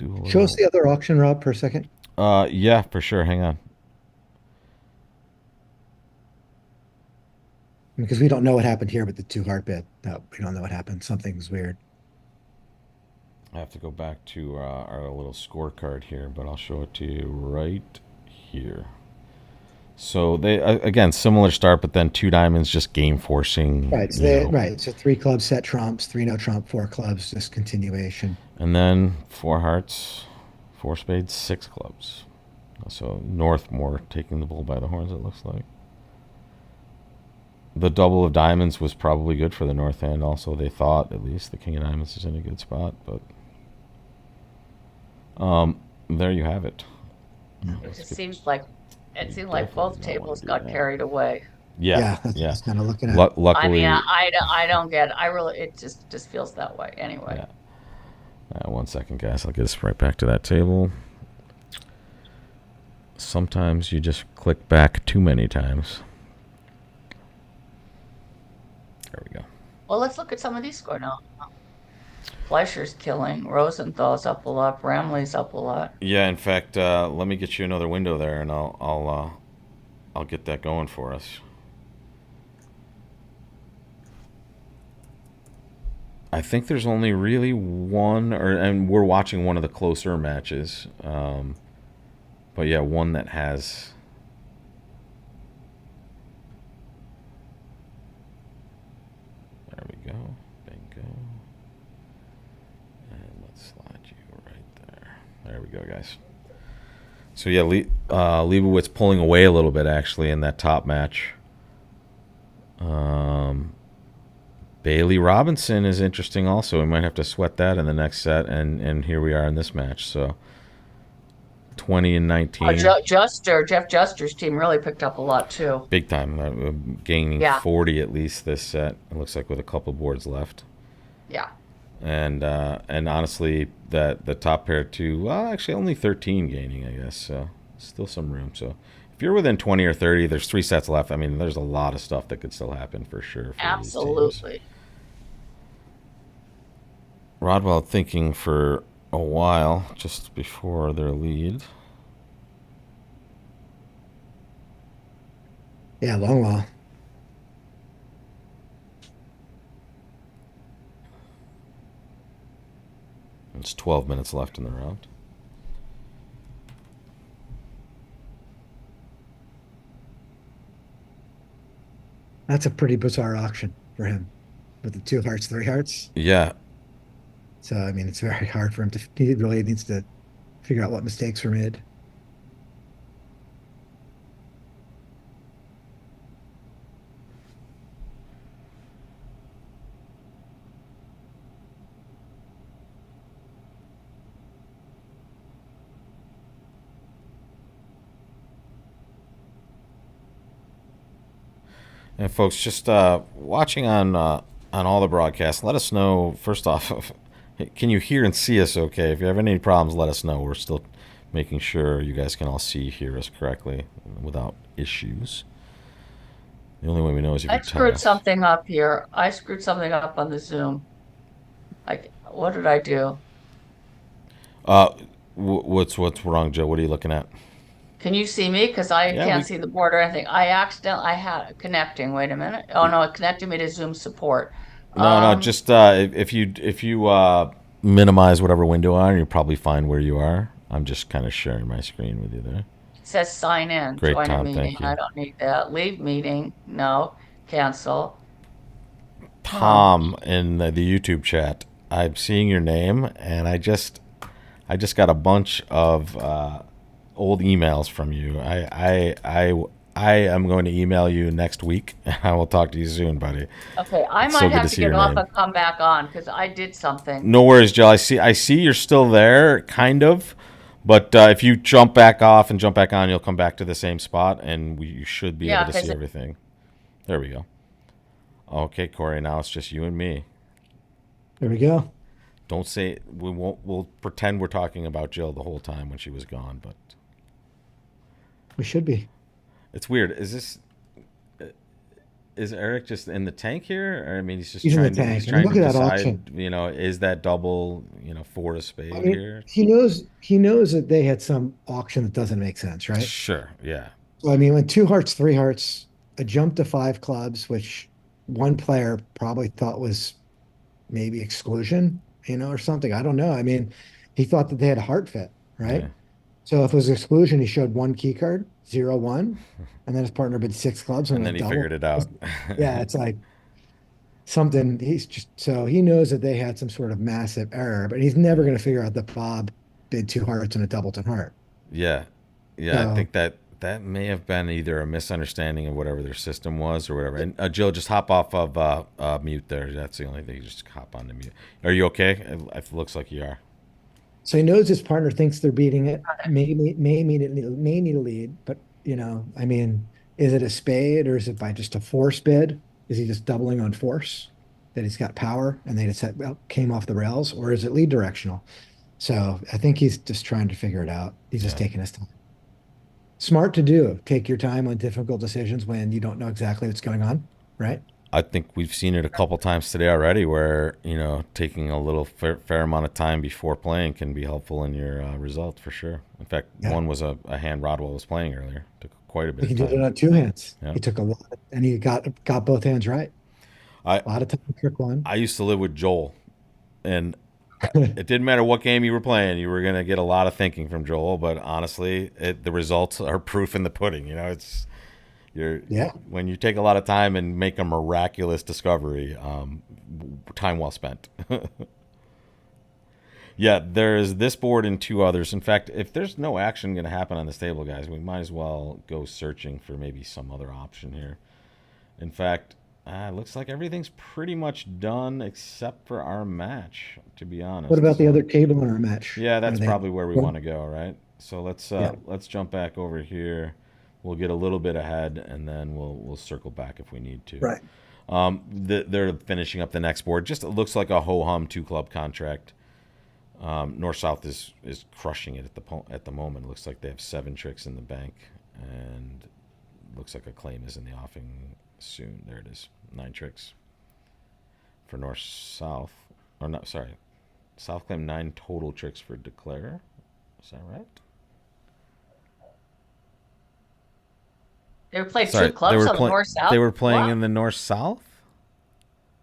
little. Show us the other auction, Rob, per second. Yeah, for sure. Hang on. Because we don't know what happened here with the 2 heart bid. No, we don't know what happened. Something's weird. I have to go back to our little scorecard here, but I'll show it to you right here. So they again similar start, but then 2 diamonds just game forcing. Right. So right. So 3 clubs set trumps, 3 no trump, 4 clubs, just continuation. And then 4 hearts, 4 spades, 6 clubs. So Northmore taking the bull by the horns. It looks like. The double of diamonds was probably good for the north end. Also, they thought at least the king of diamonds is in a good spot, but there you have it. It just seems like both tables got carried away. Yeah, that's yeah. kind of looking at. Luckily, I mean, I don't get it. I really, it just feels that way anyway. Yeah. 1 second, guys. I'll get us right back to that table. Sometimes you just click back too many times. There we go. Well, let's look at some of these scores now. Fleischer's killing. Rosenthal's up a lot. Bramley's up a lot. Yeah, in fact, let me get you another window there, and I'll get that going for us. I think there's only really one, and we're watching one of the closer matches. But yeah, one that has. There we go. Bingo. And let's slide you right there. There we go, guys. So yeah, Leibowitz pulling away a little bit actually in that top match. Bailey Robinson is interesting also. We might have to sweat that in the next set, and here we are in this match. So 20 and 19. Jeff Juster's team really picked up a lot too. Big time. Gaining 40 at least this set. It looks like with a couple boards left. Yeah. And honestly, the top pair too. Well, actually, only 13 gaining, I guess. So still some room. So if you're within 20 or 30, there's 3 sets left. I mean, there's a lot of stuff that could still happen for sure. For absolutely. Rodwell thinking for a while just before their lead. Yeah, long while. It's 12 minutes left in the round. That's a pretty bizarre auction for him with the 2 hearts, 3 hearts. Yeah. So, I mean, it's very hard for him he really needs to figure out what mistakes were made. And folks, just watching on all the broadcasts, let us know, first off, can you hear and see us okay? If you have any problems, let us know. We're still making sure you guys can all see, hear us correctly without issues. The only way we know is if you tell us. I screwed something up here. I screwed something up on the Zoom. What did I do? What's wrong, Joe? What are you looking at? Can you see me? Because I can't see the board or anything. I had connecting. Wait a minute. Oh no, it connected me to Zoom support. No, just if you minimize whatever window on, you'll probably find where you are. I'm just kind of sharing my screen with you there. It says sign in. Great, Join Tom. a meeting. Thank you. I don't need that. Leave meeting. No. Cancel. Tom in the YouTube chat. I'm seeing your name, and I just got a bunch of old emails from you. I am going to email you next week, and I will talk to you soon, buddy. Okay, I might have to get off and come back on because I did something. No worries, Jill. I see you're still there, kind of, But if you jump back off and jump back on, you'll come back to the same spot, and you should be able Yeah, to because see everything. There we go. Okay, Corey. Now it's just you and me. There we go. Don't say we won't. We'll pretend we're talking about Jill the whole time when she was gone. But We should be. it's weird. Is Eric just in the tank here? Or, I mean, he's just He's in the trying to he's tank. I mean, trying look to at that auction. decide. Is that double? Four to I spade mean, here. he knows that they had some auction that doesn't make sense, right? Sure. Yeah. So I mean, when two hearts, three hearts, a jump to five clubs, which one player probably thought was maybe exclusion, or something. I don't know. I mean, he thought that they had a heart fit, Yeah. right? So if it was exclusion, he showed one key card, 0-1, and then his partner bid six clubs and And then went he double. figured it out. Yeah, it's like something he's just so he knows that they had some sort of massive error, but he's never going to figure out that Bob bid two hearts and a doubleton heart. Yeah. Yeah. I So think that may have been either a misunderstanding of whatever their system was or whatever. And Jill, just hop off of mute there. That's the only thing. Just hop on the mute. Are you okay? It looks like you are. so he knows his partner thinks they're beating it, may need a lead, but I mean, is it a spade or is it by just a force bid? Is he just doubling on force that he's got power and they just well, came off the rails, or is it lead directional? So I think he's just trying to figure it out. He's just Yeah. taking his time. Smart to do. Take your time on difficult decisions when you don't know exactly what's going on, right? I think we've seen it a couple times today already where, taking a little fair amount of time before playing can be helpful in your result for sure. In fact, Yeah. one was a hand Rodwell was playing earlier. Took quite a bit He of did it time. on two hands. Yeah. He took a lot, and he got both hands right. I, A lot of time to trick one. I used to live with Joel, and it didn't matter what game you were playing, you were going to get a lot of thinking from Joel, but honestly, the results are proof in the pudding. You're Yeah. when you take a lot of time and make a miraculous discovery, time well spent. Yeah, there's this board and two others. In fact, if there's no action going to happen on this table, guys, we might as well go searching for maybe some other option here. In fact, looks like everything's pretty much done except for our match, to be What honest. about the So, other table in our match? yeah, Are that's they? probably where we want to go, right? So let's Yeah. let's jump back over here. We'll get a little bit ahead, and then we'll circle back if we need to. Right. They're finishing up the next board. Just it looks like a ho hum two club contract. North South is crushing it at the moment. It looks like they have 7 tricks in the bank, and looks like a claim is in the offing soon. There it is, 9 tricks for North South. Or not, sorry, South claim 9 total tricks for Declare. Is that right? they played Sorry, two clubs on the north south. They were playing What? in the North South.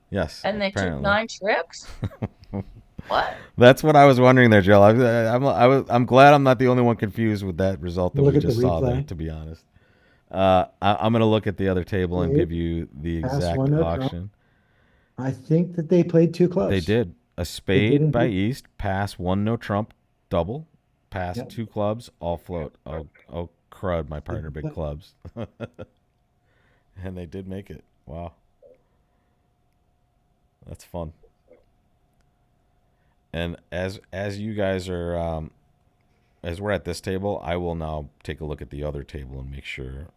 Yes, And they took apparently. 9 tricks. What? That's what I was wondering there, Jill. I'm glad I'm not the only one confused with that result that Look we at the just saw there. replay. To be honest, I'm going to look at the other table and give you the Pass exact one, no trump. auction. I think that they played two clubs. They did a They did spade by indeed. East, pass 1 no trump, double, pass Yep. 2 clubs, all float. Oh crud! My partner big clubs, and they did make it. Wow, that's fun. And as you guys are as we're at this table, I will now take a look at the other table and make sure.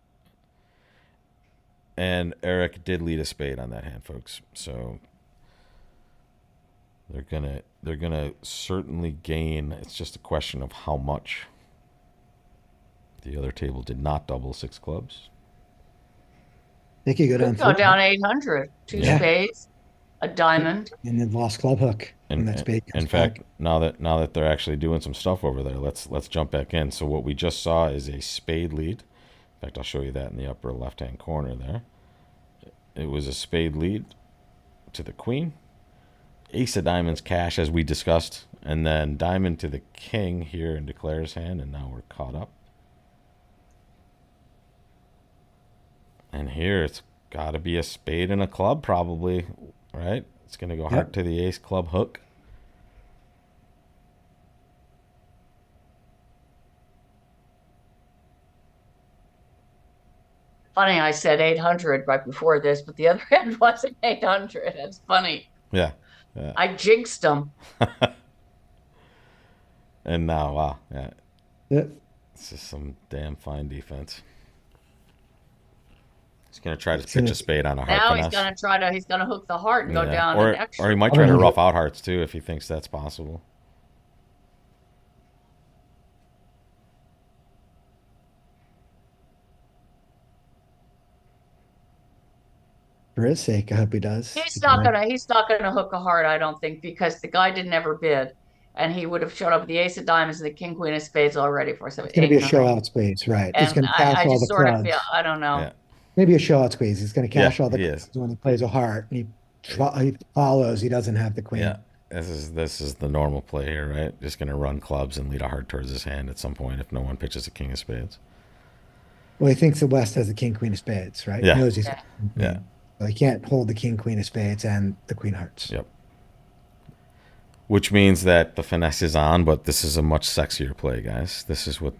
And Eric did lead a spade on that hand, folks. So they're gonna certainly gain. It's just a question of how much. The other table did not double 6 clubs. They could go down Could go three, down 800. Two Yeah. spades, a diamond. and then lost club hook when And that spade in comes fact, back. now that they're actually doing some stuff over there, let's jump back in. So what we just saw is a spade lead. In fact, I'll show you that in the upper left-hand corner there. It was a spade lead to the queen, ace of diamonds cash as we discussed, and then diamond to the king here in Declare's hand, and now we're caught up. And here it's got to be a spade and a club probably, right? It's going to go heart Yep. to the ace club hook. Funny, I said 800 right before this, but the other end wasn't 800. That's funny. Yeah. I jinxed them. And now, wow. Yeah. Yeah. This is some damn fine defense. He's gonna try to It's pitch gonna, a spade on a heart Now he's finesse. gonna try to he's gonna hook the heart and go Yeah, down an or he extra. might I try to mean, rough out hearts too if he thinks that's possible. for his sake, I hope he does. Because He's not gonna hook a heart, I don't think, because the guy didn't ever bid, and he would have showed up with the ace of diamonds and the king queen of spades already for some it's going to be eight a nine. show-out space, right? He's And going to cash I all just the sort of feel clubs. I don't know. Yeah, Maybe a show-out squeeze. He's going to yeah, cash all the he is. clubs when he plays a heart, and he follows. He doesn't have the Yeah, queen. this is the normal play here, right? Just gonna run clubs and lead a heart towards his hand at some point if no one pitches a king of spades. Well, he thinks the West has the king queen of spades, right? He Yeah, knows he's got Yeah. the king yeah, queen. So he can't hold the king queen of spades and the queen hearts. yep. Which means that the finesse is on, but this is a much sexier play, guys. This is what.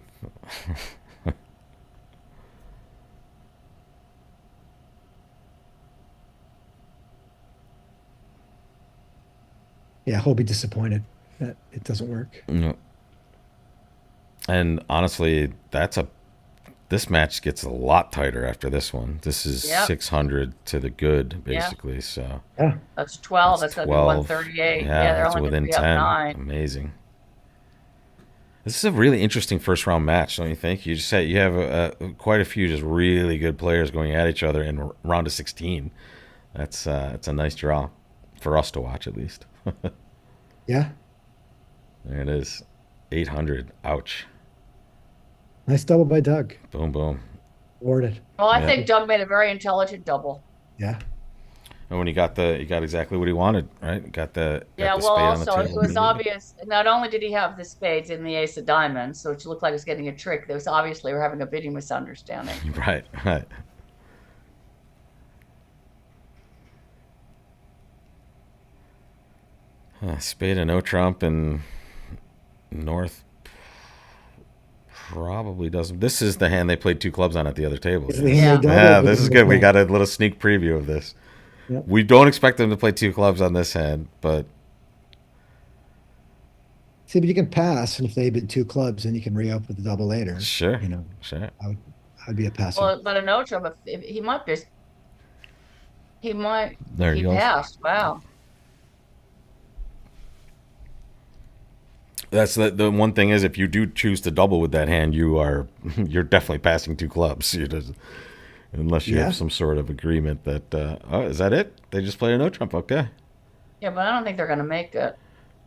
Yeah, he'll be disappointed that it doesn't work. Yeah. And honestly, this match gets a lot tighter after this one. This is Yep. 600 to the good, Yeah. basically. So Yeah, That's 12. that's That's gonna be 12. 138. Yeah, Yeah, they're that's only gonna within be up 10. nine. Amazing. This is a really interesting first round match, don't you think? You just say you have quite a few just really good players going at each other in round of 16. It's a nice draw for us to watch, at least. yeah. There it is, 800. Ouch. Nice double by Doug. Boom, boom. Awarded. Well, I Yeah. think Doug made a very intelligent double. Yeah. And when he got exactly what he wanted, right? Yeah, Got the well, spade on the also it table. was obvious. Not only did he have the spades and the ace of diamonds, so it looked like he was getting a trick. There was obviously we're having a bidding misunderstanding. Right, right. Spade and no trump and North probably doesn't. This is the hand they played two clubs on at the other table. It's Yeah, the hand Yeah. they doubled, yeah, but this is it's good. We okay. got a little sneak preview of this. Yep. We don't expect them to play two clubs on this hand, but See, but you can pass, and if they bid two clubs, then you can re-up with the double later. sure, You know, sure. Well, I'd be a passer. but a no trump, if he might be, he might, There he you go. passed. Wow. That's the one thing is if you do choose to double with that hand, you're definitely passing two clubs. You just, unless you Yeah. have some sort of agreement that oh, is that it? They just played a no trump. Okay, Yeah, but I don't think they're going to make it.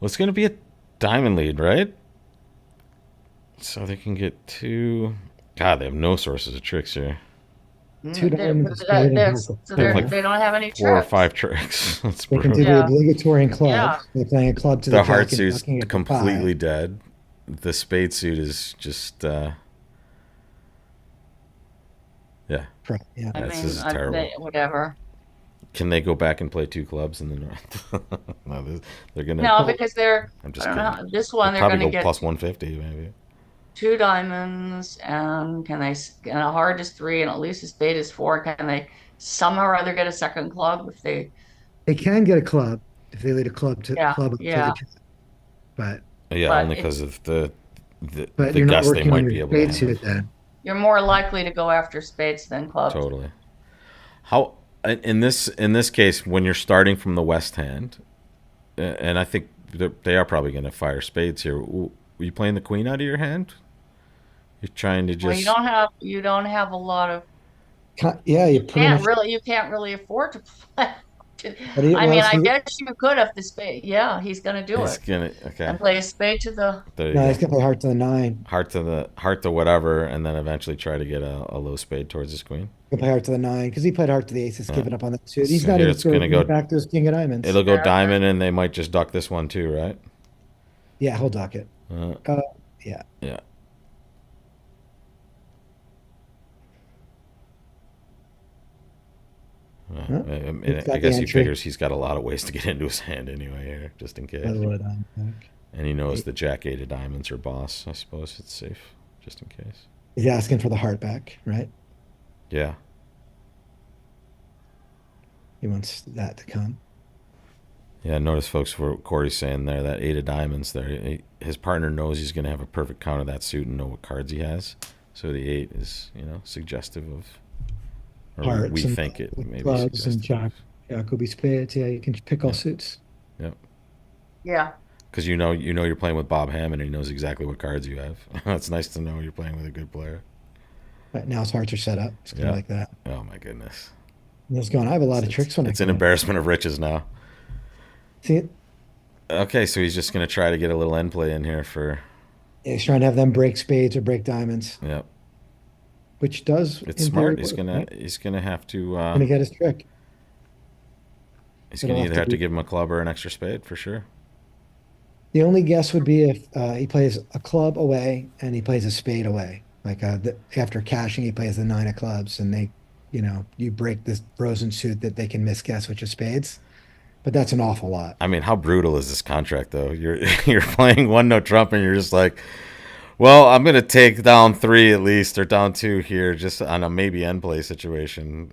well, it's going to be a diamond lead, right? So they can get two. God, they have no sources of tricks here. Two They're, diamonds, a spade, and hearts. so They have like they don't have any Four or tricks. five tricks. That's They can brutal. do the Yeah. obligatory in club. Yeah. They're playing a club to The the heart jack and suit's ducking it to completely five. dead. The spade suit is just yeah. Yeah. I This mean, is terrible. whatever. Can they go back and play two clubs in the north? No, they're gonna. No, because they're, I'm I just don't kidding. know, this one They'll they're probably going to go get plus 150 maybe. two diamonds, and and a heart is three, and at least a spade is four. Can they somehow or other get a second club if they, They can get a club if they lead a club to yeah, club up to yeah. the jack, but Yeah, But only because of the you're not guess they working on might be your able to spade have. suit then. You're more likely to go after spades than clubs. Totally. How in this case when you're starting from the west hand, and I think they are probably going to fire spades here. Were you playing the queen out of your hand? You're trying to Well, just you don't have a lot of, Yeah, you pretty much. you can't really afford to play. But he, I well, mean, it's I guess you could if the spade, yeah, he's going to do He's it gonna okay. and play a spade to the, There you no, go. he's gonna play heart to the nine. Heart to whatever, and then eventually try to get a low spade towards his queen. He'll play heart to the nine because he played heart to the ace. He's giving up on that suit. He's So not here even it's gonna throwing go- back to his king of diamonds. It'll go Yeah. diamond, and they might just duck this one too, right? Yeah, he'll duck it. Uh, Yeah. yeah. Huh? He's got I guess the he entry. figures he's got a lot of ways to get into his hand anyway here, just in case. By the way, back. And he knows the jack eight of diamonds are boss. I suppose it's safe, just in case. He's asking for the heart back, right? Yeah. He wants that to come. Yeah, notice, folks, what Corey's saying there, that 8 of diamonds there. His partner knows he's going to have a perfect count of that suit and know what cards he has. So the 8 is, suggestive of, or we Hearts and think it may be clubs and suggestive of. Jack will be spades. Yeah, you can pick all Yep, suits. yep. Yeah. Because you're playing with Bob Hammond and he knows exactly what cards you have. It's nice to know you're playing with a good player. But now his hearts are set up. It's kind of Yeah. like that. Oh, my goodness. And he's going, I have a lot of It's, tricks when I it's an come in. embarrassment of riches now. See it? Okay, so he's just going to try to get a little end play in here for. Yeah, he's trying to have them break spades or break diamonds, Yep. which does, It's in theory, smart. He's work, gonna right? he's gonna have to Gonna get his trick. he's It'll gonna have either to have to be. give him a club or an extra spade for sure. The only guess would be if he plays a club away and he plays a spade away. Like after cashing, he plays the 9 of clubs, and you break this frozen suit that they can misguess which is spades. But that's an awful lot. I mean, how brutal is this contract though? You're you're playing one no trump and you're just like, well, I'm gonna take down 3 at least or down 2 here just on a maybe end play situation.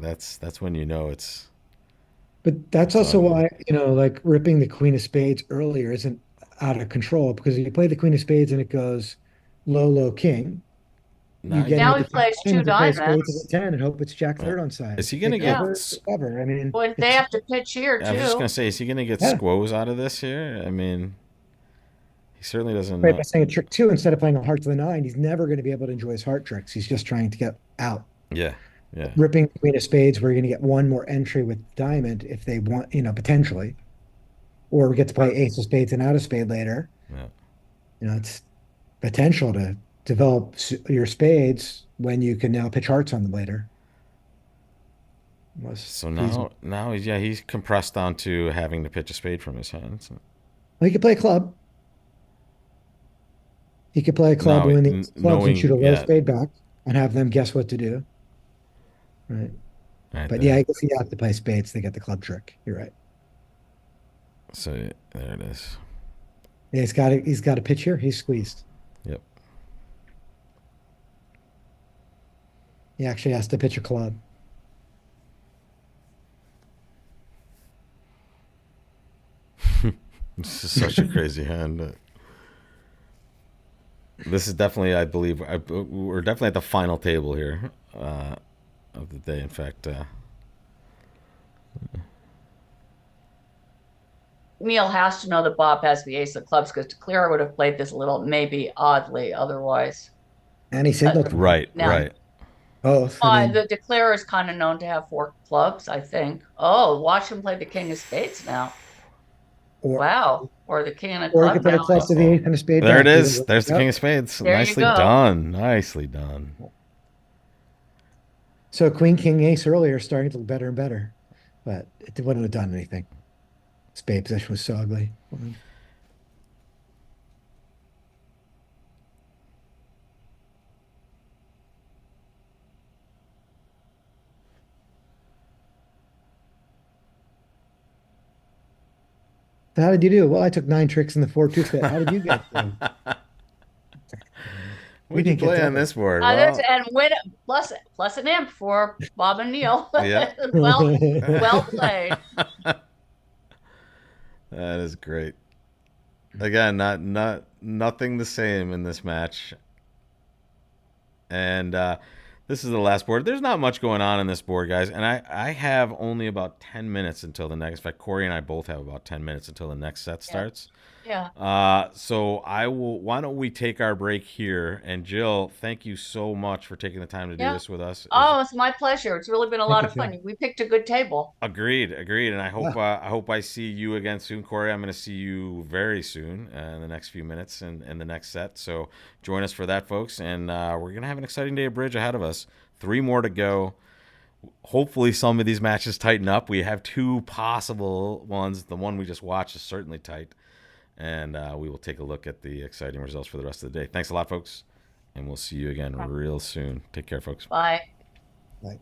That's when it's But that's it's also ugly. why, like ripping the queen of spades earlier isn't out of control because if you play the queen of spades and it goes low, low, king, you Now get into Now he the 10 plays two diamonds and play spades at the diamonds. 10 and hope it's jack uh, third on is side. he gonna It get? Yeah. covers forever. I mean, Well, they it's, have to pitch here I was just gonna too. say, is he gonna get yeah. squoze out of this here? I mean, he certainly doesn't Right, by know. saying a trick two, instead of playing a heart to the 9, he's never going to be able to enjoy his heart tricks. He's just trying to get out. Yeah, yeah, Ripping queen of spades, where you're going to get one more entry with diamond if they want, potentially, or we get to play ace of spades and out of spade later. yeah. It's potential to develop your spades when you can now pitch hearts on them later. Was So feasible. now he's compressed down to having to pitch a spade from his hands. Well, he could play a club. He could play a club Now, and win the clubs and shoot knowing, a low yeah, spade back and have them guess what to do. Right. right But yeah, there. I guess you have to play spades to get the club trick. You're right. So there it is. Yeah, he's got a pitch here. He's squeezed. Yep. He actually has to pitch a club. This is such a crazy hand. This is definitely, I believe, we're definitely at the final table here of the day. In fact, Neil has to know that Bob has the ace of clubs because Clara would have played this a little maybe oddly otherwise. And he Uh, signaled to him right, now, right. both. I mean, the declarer is kind of known to have 4 clubs, I think. Oh, watch him play the king of spades now. or Wow. Or the king of or he could club play a now. club to the Uh-oh. eighth and a spade There it back. Either is. way. There's the king Yep. of spades. There you Nicely go. done. Nicely done. So queen, king, ace earlier starting to look better and better, but it wouldn't have done anything. Spade position was so ugly. So how did you do? Well, I took 9 tricks in the 4-2 fit. How did you get through? We What'd you didn't get play on double. this board? There's Well, and win plus an imp for Bob and Neil. yep. Well played. That is great. Again, nothing the same in this match. And this is the last board. There's not much going on in this board, guys. And I have only about 10 minutes until the next. In fact, Corey and I both have about 10 minutes until the next set starts. Yeah. So I will. Why don't we take our break here? And Jill, thank you so much for taking the time to do Yeah. this with us. Oh, it's my pleasure. It's really been a lot you, of fun. Phil. We picked a good table. Agreed. And I hope Yeah. I hope I see you again soon, Corey. I'm going to see you very soon in the next few minutes in the next set. So join us for that, folks. And we're going to have an exciting day of bridge ahead of us. 3 more to go. Hopefully some of these matches tighten up. We have 2 possible ones. The one we just watched is certainly tight. And we will take a look at the exciting results for the rest of the day. Thanks a lot, folks. And we'll see you again real soon. Take care, folks. Bye. Like,